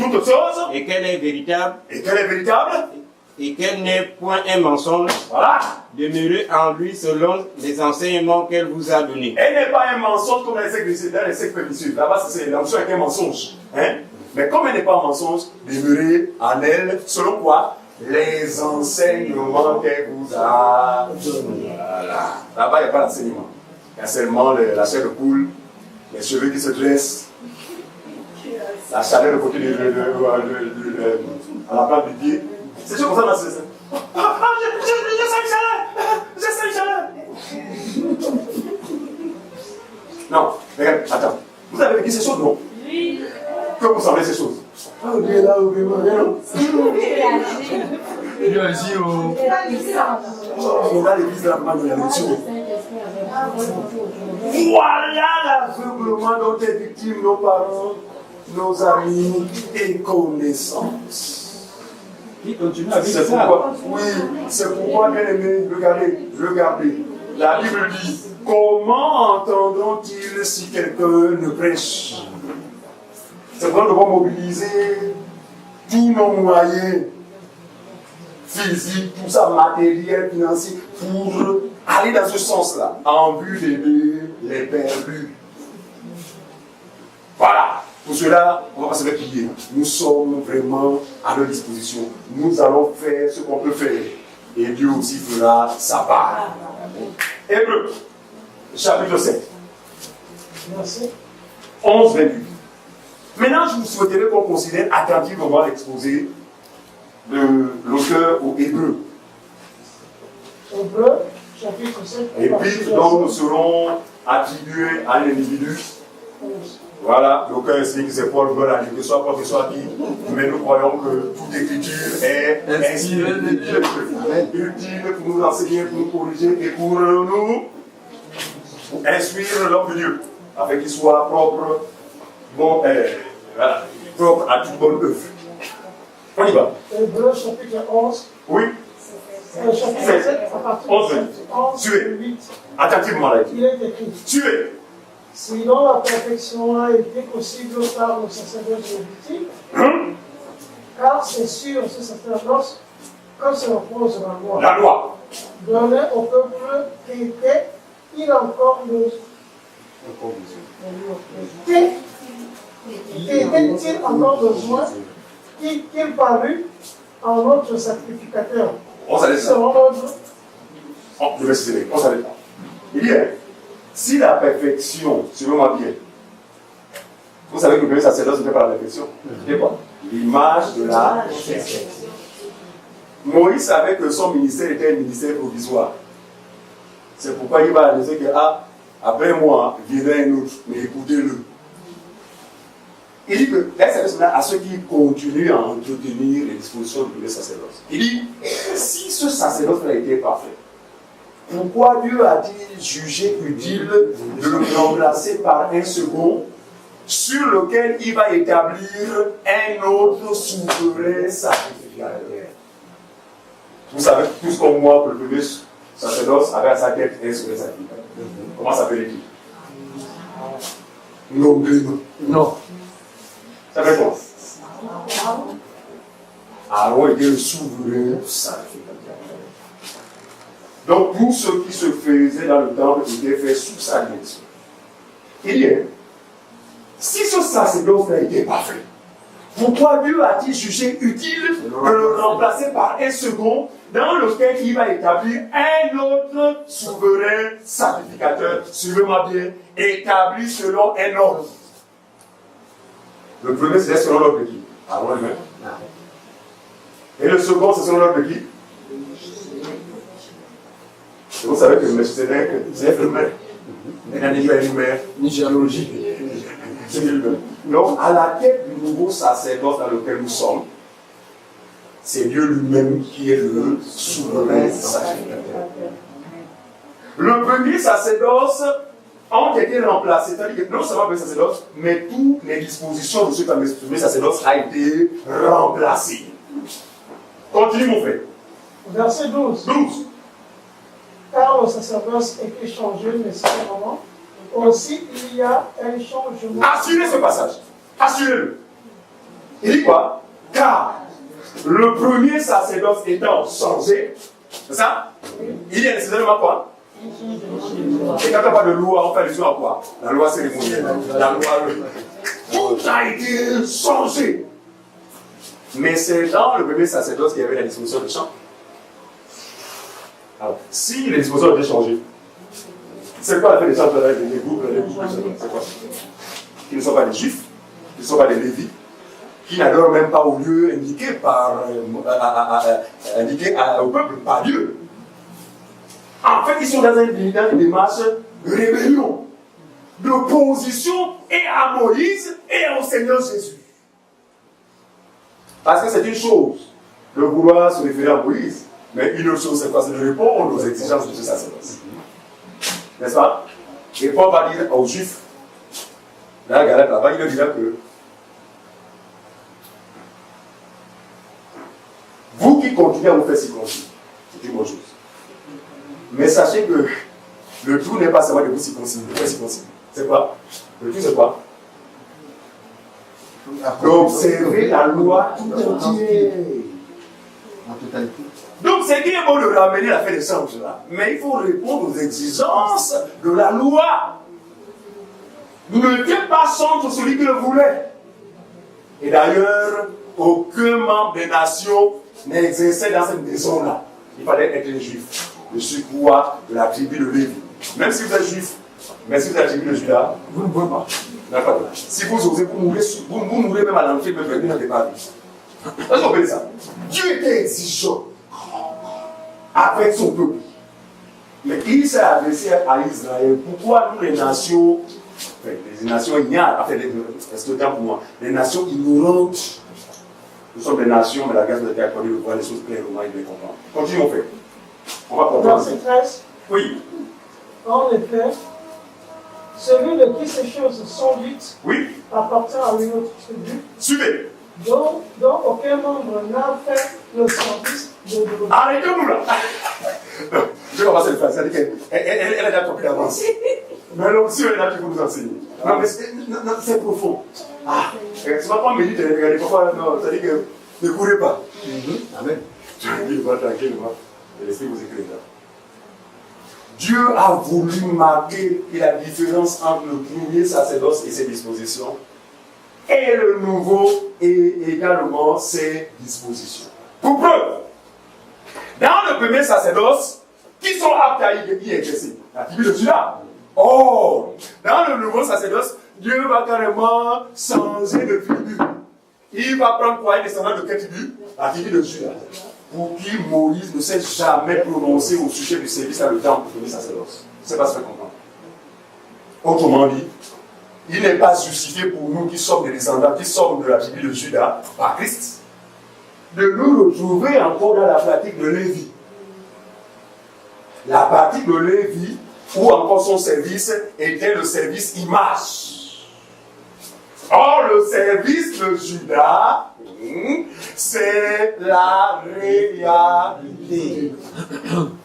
et qu'elle est véritable, et qu'elle n'est point un mensonge, voilà. Demeurez en lui selon les enseignements qu'elle vous a donnés. Elle n'est pas un mensonge comme dans les sectes pernicieuses. Là-bas, c'est l'onction avec un mensonge. Hein? Mais comme elle n'est pas un mensonge, demeurez en elle selon quoi? Les enseignements qu'elle vous a donnés. Voilà. Là-bas, il n'y a pas d'enseignement. Il y a seulement la chair de poule, les cheveux qui se dressent. la chaleur de côté à la plante du pied. C'est sûr comme ça, c'est ça. Je sens une chaleur. Non, regarde, attends. Vous avez vécu ces choses, non? Oui. Que vous semblez ces choses? Ah, ok, là, ok, non? Il a dit au. On a l'église de la main de la lecture. Voilà l'aveuglement dont est victime nos parents, nos amis et connaissances. Il continue avec ça. Pourquoi, oui, c'est pourquoi, bien aimé, regardez. La Bible dit, comment entendront-ils si quelqu'un ne prêche? C'est pourquoi nous devons mobiliser tous nos moyens physiques, tout ça, matériel, financier, pour aller dans ce sens-là, en vue d'aider les perdus. Voilà. Pour cela, on va pas se faire plier. Nous sommes vraiment à leur disposition. Nous allons faire ce qu'on peut faire. Et Dieu aussi fera sa part. Hébreux, chapitre 7. Merci. 11, 28. Maintenant, je vous souhaiterais qu'on considère attentivement l'exposé de l'auteur aux Hébreux. Hébreux, chapitre 7. Et puis, dont nous serons attribués à un individu. Voilà, l'aucun explique que c'est Paul veut la que soit Paul, que soit qui. Mais nous croyons que toute écriture est inspirée de Dieu. Utile pour nous enseigner, pour nous corriger et pour nous instruire l'homme de Dieu. Afin qu'il soit propre, bon, voilà, propre à toute bonne œuvre. On y va. Hébreux, chapitre 11. Oui. Chapitre 7, à partir de 11, 8. Attentivement là. Il est écrit. Tuez. Sinon la perfection a été possible par le sacerdoce lévitique, car c'est sur ce sacerdoce que se repose la loi. La loi. Donnée au peuple qui était, il encore était-il encore besoin qu'il parut en notre sacrificateur? On s'arrête là. Selon notre. Je vais citer. On s'arrête là. Il dit, si la perfection, suivez-moi bien, vous savez que le premier sacerdoce n'était pas la perfection. C'était quoi? L'image de la perfection. Moïse savait que son ministère était un ministère provisoire. C'est pourquoi il va annoncer que, après moi, viendra un autre, mais écoutez-le. Il dit que, là, ça veut à ceux qui continuent à entretenir les dispositions du premier sacerdoce. Il dit, si ce sacerdoce-là était parfait, pourquoi Dieu a-t-il jugé utile de le remplacer par un second sur lequel il va établir un autre souverain sacrificateur? Vous savez tous comme moi que le premier sacerdoce avait à sa tête un souverain sacrificateur. Comment s'appelait-il? Non. Ça fait quoi? Aaron était le souverain sacrificateur. Donc, tout ce qui se faisait dans le temple était fait sous sa direction. Il dit, si ce sacerdoce-là était parfait, pourquoi Dieu a-t-il jugé utile de le remplacer par un second dans lequel il va établir un autre souverain sacrificateur, suivez-moi bien, établi selon un ordre? Le premier, c'est selon l'ordre de qui? Aaron lui-même. Et le second, c'est selon l'ordre de qui? Vous savez que M. Sénèque, c'est le maire. Il n'a ni père ni mère, ni généalogie. C'est lui-même. Donc, à la tête du nouveau sacerdoce dans lequel nous sommes, c'est Dieu lui-même qui est le souverain sacrificateur. Le premier sacerdoce ont été remplacés, c'est-à-dire que non seulement le sacerdoce, mais toutes les dispositions de ce premier sacerdoce a été remplacées. Continue mon frère. Verset 12. Car le sacerdoce était changé nécessairement. Aussi, il y a un changement. Assurez ce passage. Assurez-le. Il dit quoi? Car le premier sacerdoce étant changé, c'est ça? Il y a nécessairement quoi? Et quand on parle de loi, on fait allusion à quoi? La loi cérémonielle. La loi. Tout a été changé. Mais c'est dans le premier sacerdoce qu'il y avait la disposition de chant. Alors, si les dispositions étaient changées, c'est quoi la fait des chants des groupes, c'est quoi? Qui ne sont pas des juifs, ne sont pas des Lévites, qui n'adorent même pas au lieu indiqué, au peuple par Dieu. En fait, ils sont dans une démarche de rébellion, d'opposition et à Moïse et au Seigneur Jésus. Parce que c'est une chose de vouloir se référer à Moïse, mais une autre chose, c'est quoi? C'est de répondre aux exigences de ce sacerdoce. N'est-ce pas? Et Paul va dire aux Juifs, dans la Galate là-bas, il leur dira que vous qui continuez à vous faire circoncire, c'est une bonne chose. Mais sachez que le tout n'est pas seulement de vous circoncire, de faire circoncire. C'est quoi? Le tout, c'est quoi? D'observer la loi tout entière. En totalité. Donc, c'est bien beau de ramener la fête des changes là, mais il faut répondre aux exigences de la loi. Ne Dieu pas contre celui qui le voulait. Et d'ailleurs, aucun membre des nations n'exerçait dans cette maison-là. Il fallait être juif, de surcroît de la tribu de Lévi. Même si vous êtes juif, mais si vous êtes la tribu de Juda, vous ne pouvez pas. D'accord. Si vous osez, vous mourrez même à l'entrée, même vous n'avez pas vu. Est-ce qu'on peut dire ça? Dieu était exigeant avec son peuple. Mais il s'est adressé à Israël. Pourquoi nous, les nations ignares, enfin, est-ce que pour moi, les nations ignorantes, nous sommes des nations, mais la grâce de Dieu a accordé de voir les choses clairement et de les comprendre. Continuons, fait. On va comprendre. Verset 13. Oui. En effet, celui de qui ces choses sont dites appartient à une autre tribu. Suivez. Dont aucun membre n'a fait le service de Dieu. Arrêtez-nous là. Je vais commencer le faire. C'est-à-dire qu'elle a déjà compris d'avance. Mais l'option est là qui vous nous enseigner. Non, mais c'est profond. Ah, c'est pas qu'on médite, regardez pourquoi. Non, c'est-à-dire que ne courez pas. Amen. Tranquillement, tranquillement. Et l'esprit vous écrit là. Dieu a voulu marquer la différence entre le premier sacerdoce et ses dispositions et le nouveau et également ses dispositions. Pour preuve, dans le premier sacerdoce, qui sont aptes à y exercer? La tribu de Juda. Or, dans le nouveau sacerdoce, Dieu va carrément changer de tribu. Il va prendre quoi? Un descendant de quelle tribu? La tribu de Juda. Pour qui Moïse ne s'est jamais prononcé au sujet du service à le temple du premier sacerdoce. C'est pas ce que je comprends. Autrement dit, il n'est pas justifié pour nous qui sommes des descendants, qui sommes de la tribu de Juda, par Christ, de nous retrouver encore dans la pratique de Lévi. La pratique de Lévi, où encore son service était le service image. Or, le service de Juda, c'est la réalité.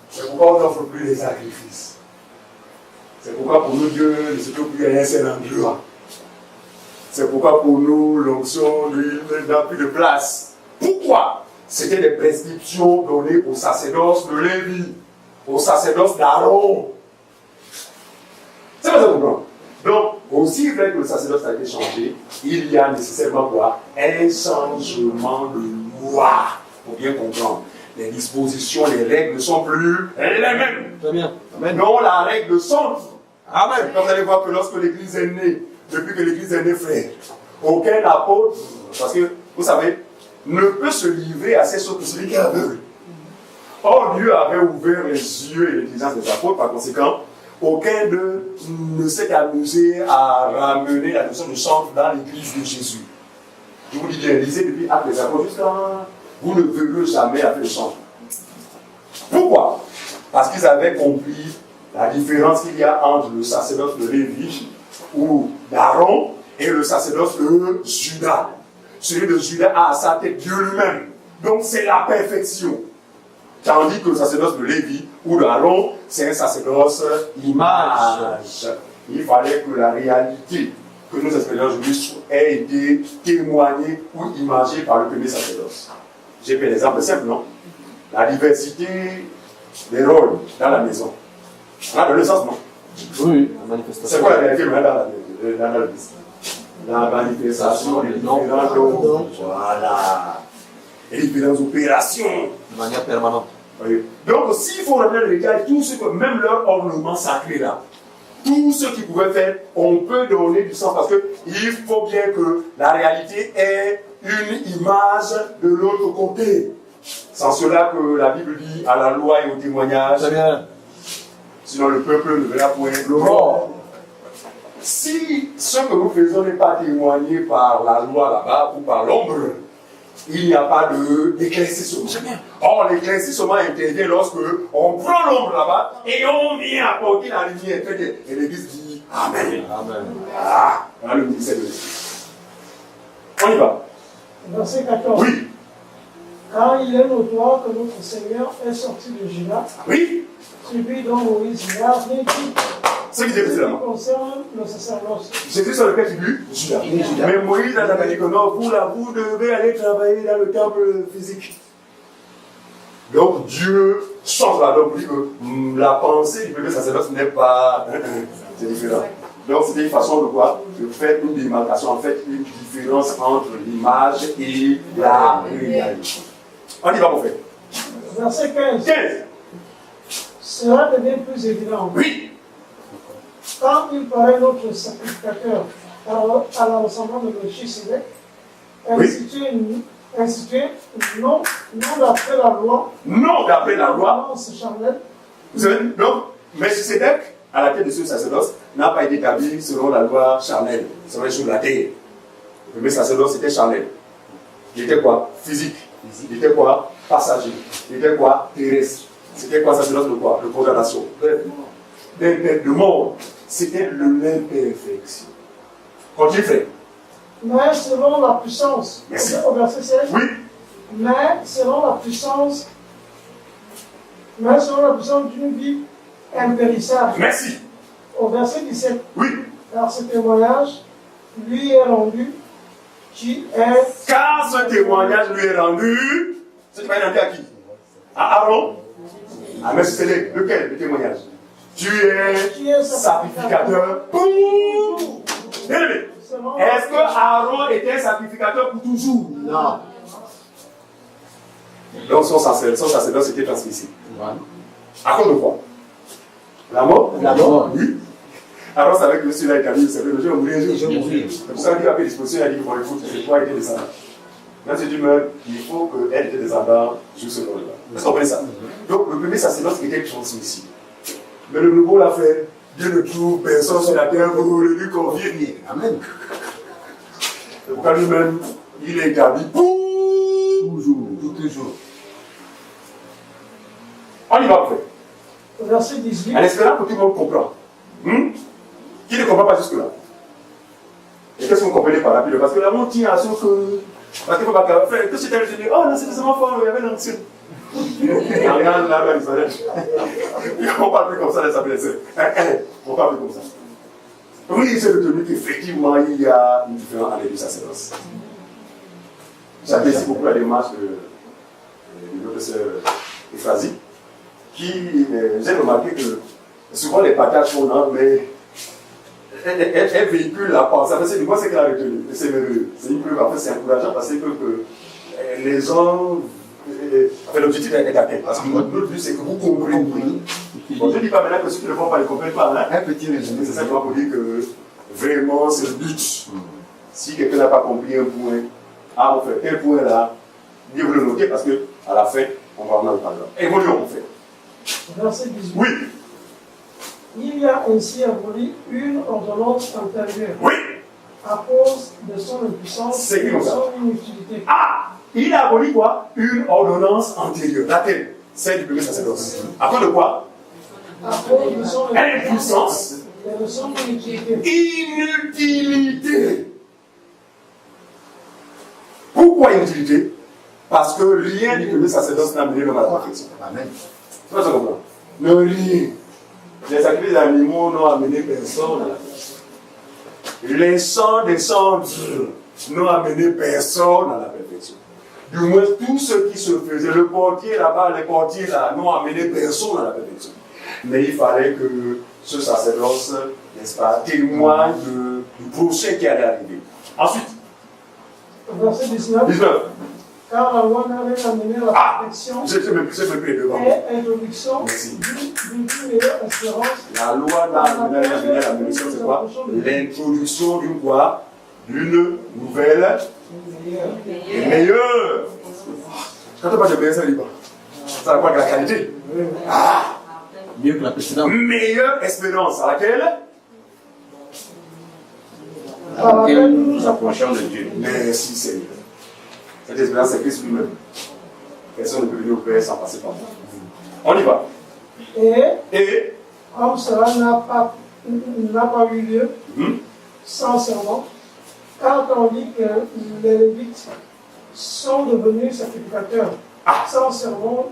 C'est pourquoi on n'offre plus les sacrifices. C'est pourquoi pour nous, Dieu ne se trouve plus à un seul endroit. C'est pourquoi pour nous, l'onction d'huile n'a plus de place. Pourquoi? C'était des prescriptions données au sacerdoce de Lévi, au sacerdoce d'Aaron. C'est pas ça comprendre. Donc, aussi vrai que le sacerdoce a été changé, il y a nécessairement quoi? Un changement de loi. Il faut bien comprendre. Les dispositions, les règles ne sont plus les mêmes. Très bien. Amen. Non, la règle centre. Amen. Quand vous allez voir que lorsque l'Église est née, depuis que l'Église est née, frère, aucun apôtre, parce que, vous savez, ne peut se livrer à ces choses que celui qui est aveugle. Or, Dieu avait ouvert les yeux et l'intelligence des apôtres, par conséquent, aucun d'eux ne s'est amusé à ramener la notion de chantre dans l'église de Jésus. Je vous dis bien, lisez depuis Actes des Apôtres jusqu'à vous ne verrez jamais avec le chantre. Pourquoi? Parce qu'ils avaient compris la différence qu'il y a entre le sacerdoce de Lévi ou d'Aaron et le sacerdoce de Juda. Celui de Juda a à sa tête Dieu lui-même. Donc c'est la perfection. Tandis que le sacerdoce de Lévi ou d'Aaron, c'est un sacerdoce image. Il fallait que la réalité que nous espérons aujourd'hui ait été témoignée ou imagée par le premier sacerdoce. J'ai pris l'exemple simple, non? La diversité des rôles dans la maison. On a le sens, non? Oui, la manifestation. C'est quoi la réalité dans la liste? La manifestation des différents dons. Voilà. Et différentes opérations. De manière permanente. Oui. Donc, s'il faut remettre le détail, tout ce que, même leur ornement sacré là, tout ce qu'ils pouvaient faire, on peut donner du sens parce qu'il faut bien que la réalité ait une image de l'autre côté. Sans cela que la Bible dit à la loi et au témoignage. Très bien. Sinon le peuple ne verra point le mort. Si ce que nous faisons n'est pas témoigné par la loi là-bas ou par l'ombre, il n'y a pas d'éclaircissement. Or, l'éclaircissement intervient lorsque on prend l'ombre là-bas et on vient apporter la lumière. Et l'Église dit Amen. Amen. Ah, dans le ministère de l'Esprit. On y va. Verset 14. Oui. Car il est notoire que notre Seigneur est sorti de Juda, Oui. celui dont Moïse n'a rien dit. Ce qui concerne le sacerdoce. Jésus sur lequel figure Judas. Mais Moïse a dit que non, vous devez aller travailler dans le temple physique. Donc Dieu change la donne, dit que la pensée du bébé sacerdoce n'est pas. C'est différent. Donc c'était une façon de quoi? De faire une démarcation, en fait, une différence entre l'image et la réalité. On y va pour faire. Verset 15. 15. Cela devient plus évident. Oui. Quand il paraît notre sacrificateur à la ressemblance de Melchisédek, institué non d'après la loi, Non d'après la loi. Charnel. Vous savez, donc, Melchisédek, à la tête de ce sacerdoce, n'a pas été établi selon la loi charnelle, selon les choses de la terre. Le premier sacerdoce, c'était charnel. Il était quoi? Physique. Il était quoi? Passager. Il était quoi? Terrestre. C'était quoi sacerdoce de quoi? De condamnation. De mort. C'était de l'imperfection. Continue, frère. Mais selon la puissance, merci. Au verset 16, oui. Mais selon la puissance d'une vie impérissable. Merci. Au verset 17, oui. Car ce témoignage lui est rendu, Car ce témoignage lui est rendu, ce témoignage est rendu à qui? À Aaron? À Melchisédek. Lequel, le témoignage? Tu es sacrificateur pour. Bien-aimé. Est-ce que Aaron était sacrificateur pour toujours? Non. Donc son sacerdoce était transmissible. À cause de quoi? La mort? La mort. Oui. Aaron savait que celui-là est allé, c'est le jour où je vais mourir. C'est pour ça qu'il a fait disposition, il a dit bon écoute, c'est toi était descendant. Même si tu meurs, il faut qu'elle était descendant jusqu'à ce moment-là. Vous comprenez ça? Donc le premier sacerdoce était transmissible. Mais le nouveau l'a fait. Dieu ne trouve personne sur la terre pour le lui confier. Amen. C'est pourquoi lui-même, il est établi pour toujours. On y va, frère. Verset 18. En espérant que tout le monde comprend. Qui ne comprend pas jusque-là? Et qu'est-ce que vous comprenez par rapide? Parce que là, on tient à ce que. Parce qu'il ne faut pas faire. Que c'était le Seigneur? Oh, non, c'est tellement fort, il y avait l'ancien. Regarde là, on parle plus comme ça, les amis. On parle plus comme ça. Oui, c'est retenu qu'effectivement, il y a une différence avec le sacerdoce. J'apprécie beaucoup la démarche de notre sœur Ephrasie, qui, j'ai remarqué que souvent les partages qu'on a, mais elle véhicule la pensée. C'est du moins ce qu'elle a retenu. C'est une preuve, en fait, c'est encourageant parce que les gens. L'objectif est atteint. Parce que notre but, c'est que vous compreniez. Bon, je ne dis pas maintenant que ceux qui ne le font pas ne comprennent pas. Hein? Un petit résumé. C'est simplement pour dire que vraiment, c'est le but. Si quelqu'un n'a pas compris un point, on fait tel point là, mieux vous le noter parce qu'à la fin, on va en parler. Évoluons, en fait. Verset 18. Oui. Il y a ainsi aboli une ordonnance antérieure. Oui. À cause de son impuissance et de son inutilité. Il a aboli quoi? Une ordonnance antérieure. Laquelle? Celle du premier sacerdoce. À cause de quoi? À cause de son impuissance et de son inutilité. Inutilité. Pourquoi inutilité? Parce que rien du premier sacerdoce n'a mené l'homme à la perfection. Amen. C'est pas ça qu'on comprend. Le rien. Les sacrifices d'animaux n'ont amené personne à la perfection. Les chants des cendres n'ont amené personne à la perfection. Du moins, tout ce qui se faisait, le portier là-bas, les portiers là, n'ont amené personne à la perfection. Mais il fallait que ce sacerdoce, n'est-ce pas, témoigne du prochain qui allait arriver. Ensuite, verset 19. car la loi n'avait amené la protection j'ai même pris les deux bancs. et l'introduction Merci. d'une meilleure espérance. La loi n'a amené la protection, c'est quoi? L'introduction d'une quoi? D'une nouvelle et meilleure. Quand on parle de meilleure, ça veut dire quoi? Ça veut quoi de la qualité? Mieux que la précédente. Meilleure espérance à laquelle? Par laquelle nous nous Nous approchons de Dieu. Merci Seigneur. Cette espérance, c'est Christ lui-même. Personne ne peut venir au Père sans passer par moi. On y va. Et comme cela n'a pas eu lieu sans serment, car tandis que les Lévites sont devenus sacrificateurs sans serment,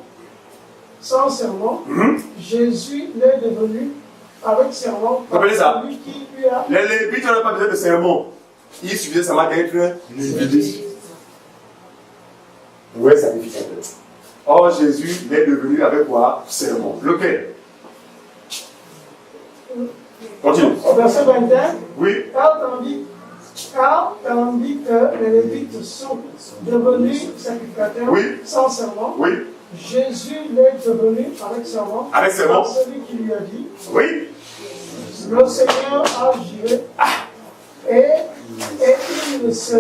Jésus l'est devenu avec serment. Rappelez ça. Celui qui lui a les Lévites n'ont pas besoin de sermon. Il suffisait seulement d'être Lévite. Ouais, sacrificateur. Or, Jésus l'est devenu avec quoi? Sermon. Lequel? Continue. Au verset 21, Oui. car tandis que les Lévites sont devenus sacrificateurs sans serment, Jésus l'est devenu avec serment. Avec serment. Par celui qui lui a dit, Oui. le Seigneur a juré et il ne se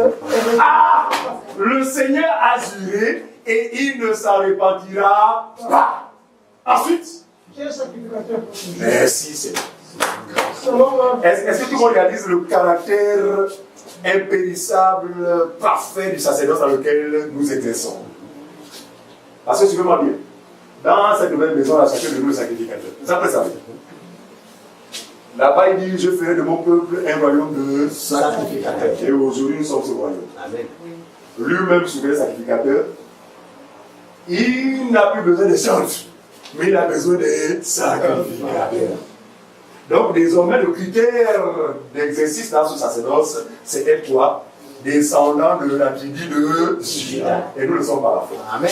le Seigneur a juré et il ne s'en repentira pas. Ensuite, qui est sacrificateur. merci Seigneur. Selon Est-ce que tout le monde réalise le caractère impérissable, parfait du sacerdoce dans lequel nous exerçons? Parce que suivez-moi bien. Dans cette nouvelle maison, là, chacun de nous est sacrificateur. Vous savez ça? Là-bas, il dit, je ferai de mon peuple un royaume de sacrificateurs. Et aujourd'hui, nous sommes ce royaume. Amen. Lui-même, souverain sacrificateur, il n'a plus besoin de chantres, mais il a besoin de sacrificateurs. Donc, désormais, le critère d'exercice dans ce sacerdoce, c'est être quoi? Descendant de la tribu de Juda. Et nous le sommes par la foi. Amen.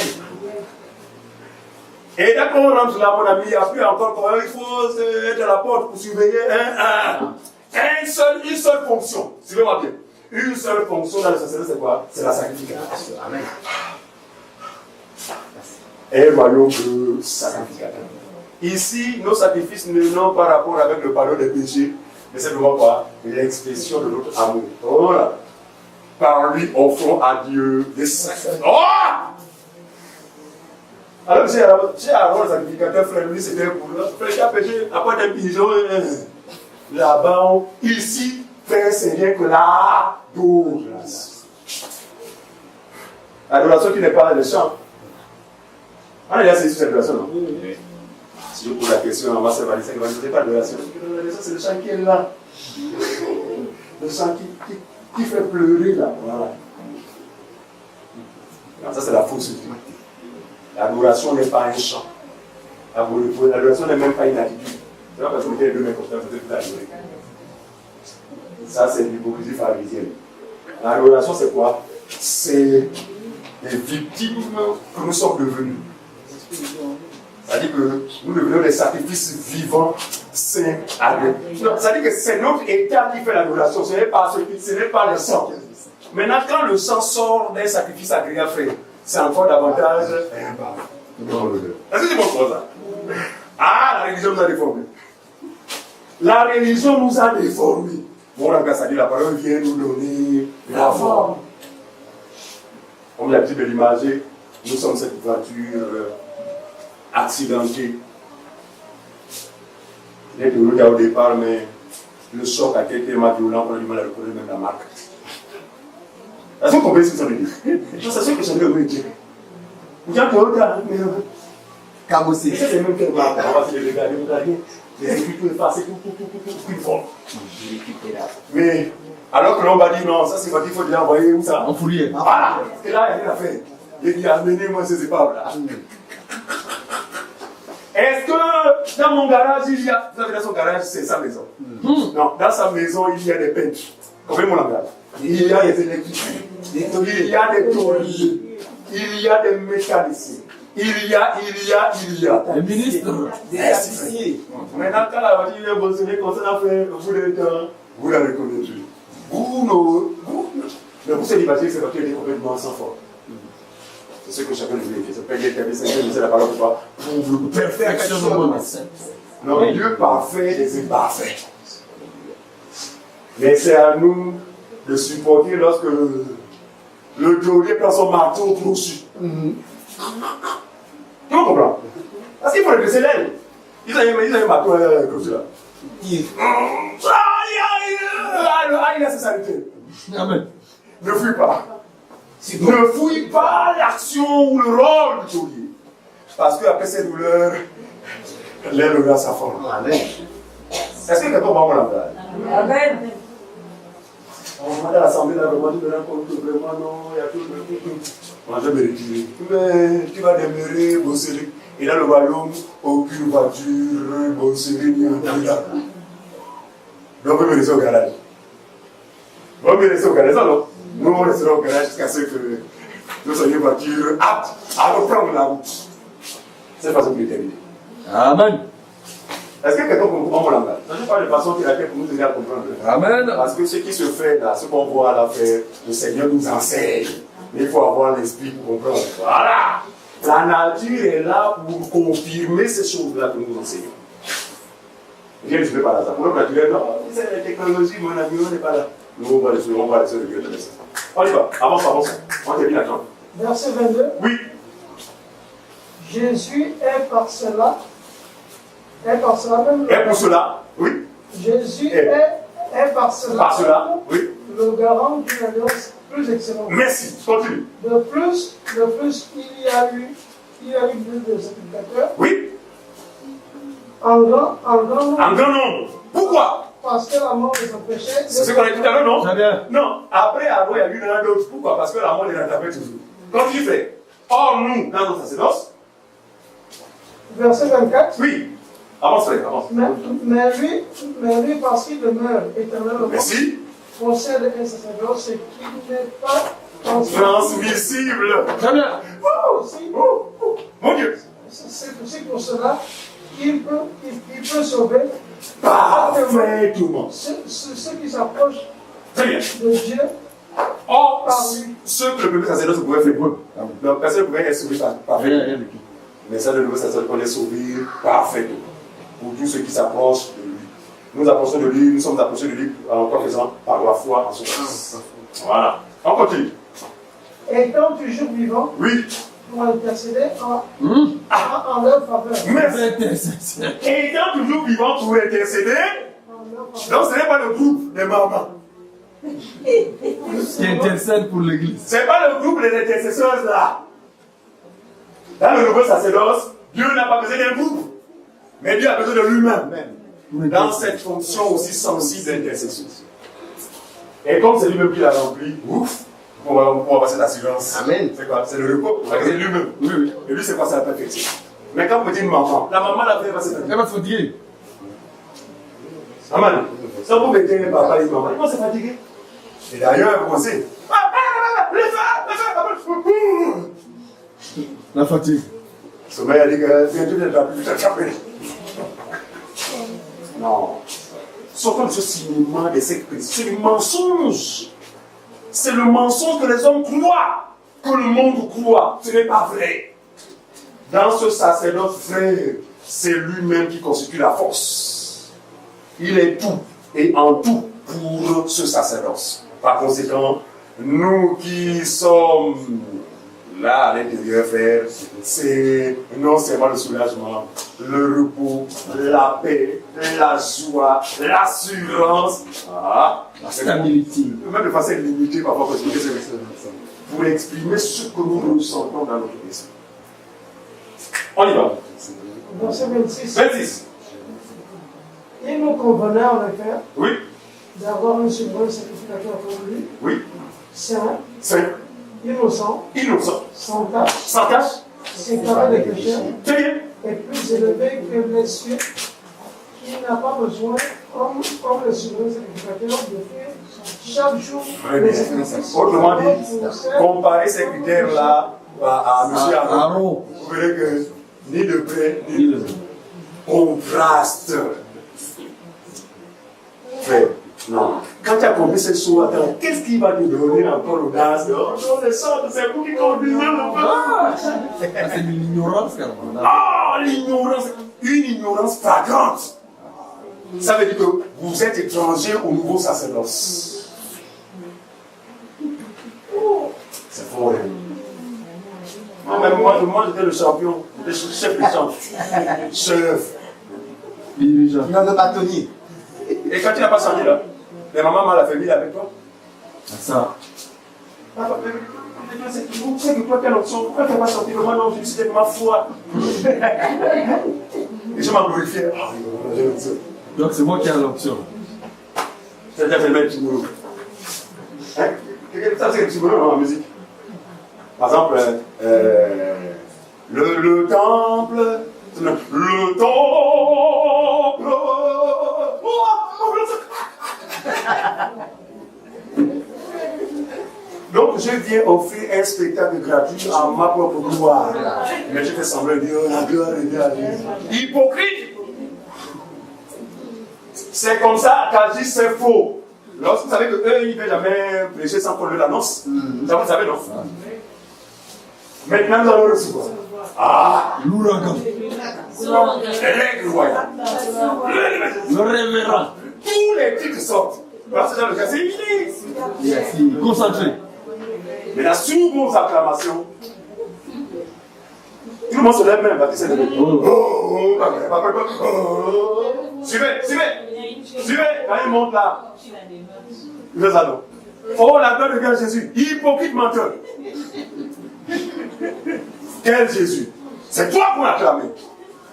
Et dès qu'on rentre là, mon ami, il n'y a plus encore quoi. Il faut être à la porte pour surveiller une seule fonction. Suivez-moi bien. Une seule fonction dans le sacerdoce, c'est quoi? C'est la sacrification. Amen. Un royaume de sacrificateurs. Ici, nos sacrifices n'ont pas rapport avec le pardon des péchés, mais c'est vraiment quoi? L'expression de notre amour. Voilà. Par lui, offrons à Dieu des sacrifices. Oh! Alors, j'ai Aaron, le sacrificateur, frère, lui, c'était pour lui. Frère, qui a péché, apporte un pigeon là-bas. Ici, frère, c'est rien que l'adoration. L'adoration qui n'est pas le chant. On a déjà saisi cette adoration, non? Oui. Si je pose la question, on va se valider, on va dire, c'est pas l'adoration. L'adoration, c'est le chant qui est là. Le chant qui fait pleurer là. Voilà. Alors, ça, c'est la fausse utilité. L'adoration n'est pas un chant. L'adoration n'est même pas une attitude. C'est pas parce que vous mettez les deux mains comme ça, vous êtes adorer. Ça, c'est l'hypocrisie pharisienne. L'adoration, c'est quoi? C'est les victimes que nous sommes devenus. C'est-à-dire que nous devenons des sacrifices vivants, saints, agréables. C'est-à-dire que c'est notre état qui fait l'adoration, ce n'est pas le sang. Maintenant, quand le sang sort d'un sacrifice agréable, frère, c'est encore davantage. Est-ce que c'est bon pour ça? Ah, la religion nous a déformés. La religion nous a déformés. Bon, la grâce à Dieu, la parole vient nous donner la forme. Comme l'habitude de l'imager, nous sommes cette voiture accidentée. Il est heureux au départ, mais le choc a été tellement violent qu'on a du mal à reconnaître même la marque. Est-ce que vous comprenez ce que ça veut dire? C'est ce que ça veut dire. Vous dites que mais cabossé. C'est même quelle marque? On va se les regarder, vous regardez. Les écritures effacées, tout fort. Mais alors que l'on va dire non, ça c'est quand il faut déjà envoyer où ça? En fourrière. Voilà, parce que là, il y a rien à faire. Il dit amenez-moi ces épaves là. Est-ce que dans mon garage, il y a. Vous savez, dans son garage, c'est sa maison. Non, dans sa maison, il y a des peintres. Comprenez mon langage. Il y a des électriciens. Il y a des tauliers. Il y a des mécaniciens. Il y a. Les ministres. Des associés. Maintenant, quand la voiture vient bosser, comme ça, on fait au bout de temps, vous la reconnaissez. Mais vous célibataires, c'est parce qu'elle est complètement sans forme. c'est ce que chacun de vous dit. C'est pas c'est la parole de toi. Pour le perfectionnement. Non, Dieu parfait des imparfaits. Mais c'est à nous de supporter lorsque le taulier prend son marteau crochu. Tu comprends? Parce qu'il faut le laisser l'aile. Ils ont un marteau crochu là. Aïe, c'est saleté. Amen. Ne fuis pas. Ne fouille pas l'action ou le rôle du taulier. Parce qu'après ces douleurs, l'aile aura sa forme. Amen. Est-ce que quelqu'un va m'en entendre? Amen. On va à l'assemblée là, vraiment, tu me rends compte que vraiment, non, il y a tout le truc. Moi, je vais me retirer. Mais tu vas demeurer, bosser. Et dans le royaume, aucune voiture, bosser, ni un là. Donc, on va me laisser au garage. On va me laisser au garage, non? Nous, on restera au garage jusqu'à ce que nous soyons voitures aptes à reprendre la route. C'est la façon de terminer. Amen. Est-ce que quelqu'un comprend mon langage? Je ne parle de façon qui a pour nous aider à comprendre. Amen. Parce que ce qui se fait là, ce qu'on voit là faire, le Seigneur nous enseigne. Mais il faut avoir l'esprit pour comprendre. Voilà. La nature est là pour confirmer ces choses-là que nous enseignons. Rien ne se fait par hasard. Pour le naturel, non, c'est la technologie, mon ami, on n'est pas là. Nous, on va laisser le Dieu de l'Est. On y va, avance. On termine la chambre. Verset 22. Oui. Jésus est par cela même. Et pour cela, oui. Jésus est par cela, oui. Le garant d'une alliance plus excellente. Merci, continue. De plus, il y a eu plus de sacrificateurs. Oui. En grand nombre. Pourquoi? Parce que la mort les empêchait. C'est ce qu'on a dit tout à l'heure, non? Très bien. Non, après avoir, il y a eu un autre. Pourquoi? Parce que la mort les rattrapait toujours. Quand il fait, or nous, dans notre sacerdoce. Verset 24. Oui. Avance, frère, avance. Mais lui, parce qu'il demeure éternellement, merci, possède un sacerdoce qui n'est pas transmissible. Très bien. Mon Dieu. C'est aussi pour cela qu'il peut sauver parfaitement ceux qui s'approchent de Dieu. Or, ceux que le premier sacerdoce pouvait faire, donc personne ne pouvait être sauvé parfaitement. Mais ça, le nouveau sacerdoce, on est sauvé parfaitement. Pour tous ceux qui s'approchent de lui. Nous approchons de lui, nous sommes approchés de lui en faisant par la foi en son Fils. Voilà. On continue. Étant toujours vivant, oui, pour intercéder en leur faveur. Merci. Étant toujours vivant pour intercéder, donc ce n'est pas le groupe des mamans qui intercède pour l'église. Ce n'est pas le groupe des intercesseurs là. Dans le nouveau sacerdoce, Dieu n'a pas besoin d'un groupe. Mais Dieu a besoin de lui-même. Dans cette fonction aussi sensible d'intercession. Et comme c'est lui-même qui l'a rempli, ouf, on va avoir cette assurance. Amen. C'est quoi? C'est le repos. C'est lui-même. Oui. Et lui, c'est quoi? C'est la perfection. Mais quand vous dites maman, la maman l'a fait, elle va se fatiguer. Amen. Ça vous mettez un papa et une maman, ils vont se fatiguer. Et d'ailleurs, vous pensez, la fatigue. Sommeil a dit que bientôt tu n'as plus t'attraper. Non. Sortons de ce cinéma des sectes. C'est le mensonge. C'est le mensonge que les hommes croient. Que le monde croit. Ce n'est pas vrai. Dans ce sacerdoce, frère, c'est lui-même qui constitue la force. Il est tout et en tout pour ce sacerdoce. Par conséquent, nous qui sommes là à l'intérieur, frère, c'est non seulement le soulagement, le repos, la paix, la joie, l'assurance, la stabilité. Même de façon limitée, parfois, pour exprimer ce que nous ressentons dans notre esprit. On y va. Verset 26. 26. Il nous convenait en effet, oui, d'avoir un souverain sacrificateur comme lui, oui, saint, innocent, sans tâche, séparé des pécheurs, et plus élevé que les cieux, qui n'a pas besoin, comme le souverain sacrificateur, de faire chaque jour les sacrifices. Autrement dit, comparer ces critères-là à M. Aaron, vous verrez que ni de près, ni de loin. Contraste. Frère, non. Quand tu as compris ce soir, qu'est-ce qui va te donner encore l'audace de le centre, c'est vous qui conduisez le peuple. C'est de l'ignorance, carrément. Ah, l'ignorance, une ignorance flagrante. Ça veut dire que vous êtes étranger au nouveau sacerdoce. C'est fort. Même moi j'étais le champion, j'étais le chef de champ. Chef. Dirigeant. Il a le bâtonnier. Et quand tu n'as pas senti là, les mamans mal la famille avec toi. Ça. C'est que toi, quelle option? Pourquoi tu n'as pas senti le moi? Non, c'était ma foi. Et je m'en glorifiais. Donc c'est moi qui ai l'option. C'est déjà fait le même petit boulot. Hein? Ça, c'est le petit boulot dans la musique. Par exemple, le temple. Le temple. Donc je viens offrir un spectacle gratuit à ma propre gloire. Mais je fais semblant de dire la gloire est bien à Jésus. Hypocrite! C'est comme ça qu'agissent ces faux. Lorsque vous savez qu'eux, ils ne veulent jamais prêcher sans qu'on leur annonce. Ça vous savez, non? Maintenant, nous allons recevoir. Ah! L'ouragan. L'aigle royal. Le révérend. Tous les titres sortent. Parce que dans le cas, c'est évident. Concentré. Mais là, sous vos acclamations, tout le monde se lève même, baptisé de Suivez. Quand il monte là, les anneaux. Oh, la gloire de Dieu Jésus, hypocrite menteur. Quel Jésus? C'est toi qu'on a acclamé.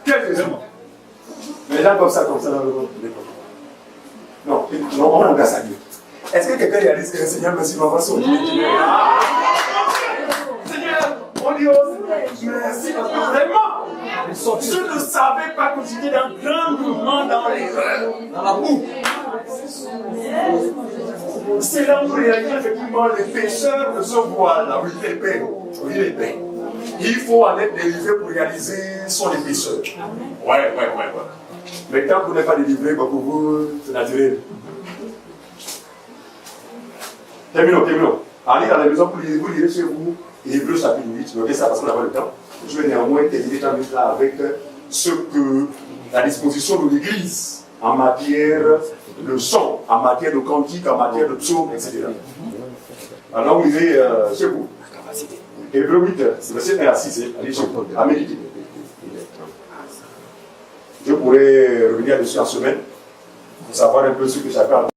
Quel Jésus? Mais les gens comme ça dans le monde. Non, on engage à Dieu. Est-ce que quelqu'un réalise que le Seigneur merci pour avoir sauvé? Seigneur, on dit merci parce que vraiment, je ne savais pas que j'étais dans un grand mouvement dans l'erreur, dans la boue. C'est là où réellement, effectivement, les pécheurs de ce voile-là, oui, les paix. Il faut en être délivré pour réaliser son épaisseur. Ouais. Mais tant que vous n'êtes pas délivré, pour vous, c'est naturel. Terminons. Allez dans la maison pour vous lire chez vous Hébreux chapitre 8. Notez ça parce qu'on n'a pas le temps. Je vais néanmoins terminer là avec ce que la disposition de l'Église en matière de chant, en matière de cantique, en matière de psaume, etc. Alors vous lisez chez vous. Hébreux 8, verset 1 à 6. Allez chez vous. À méditer. Je pourrais revenir dessus en semaine pour savoir un peu ce que chacun a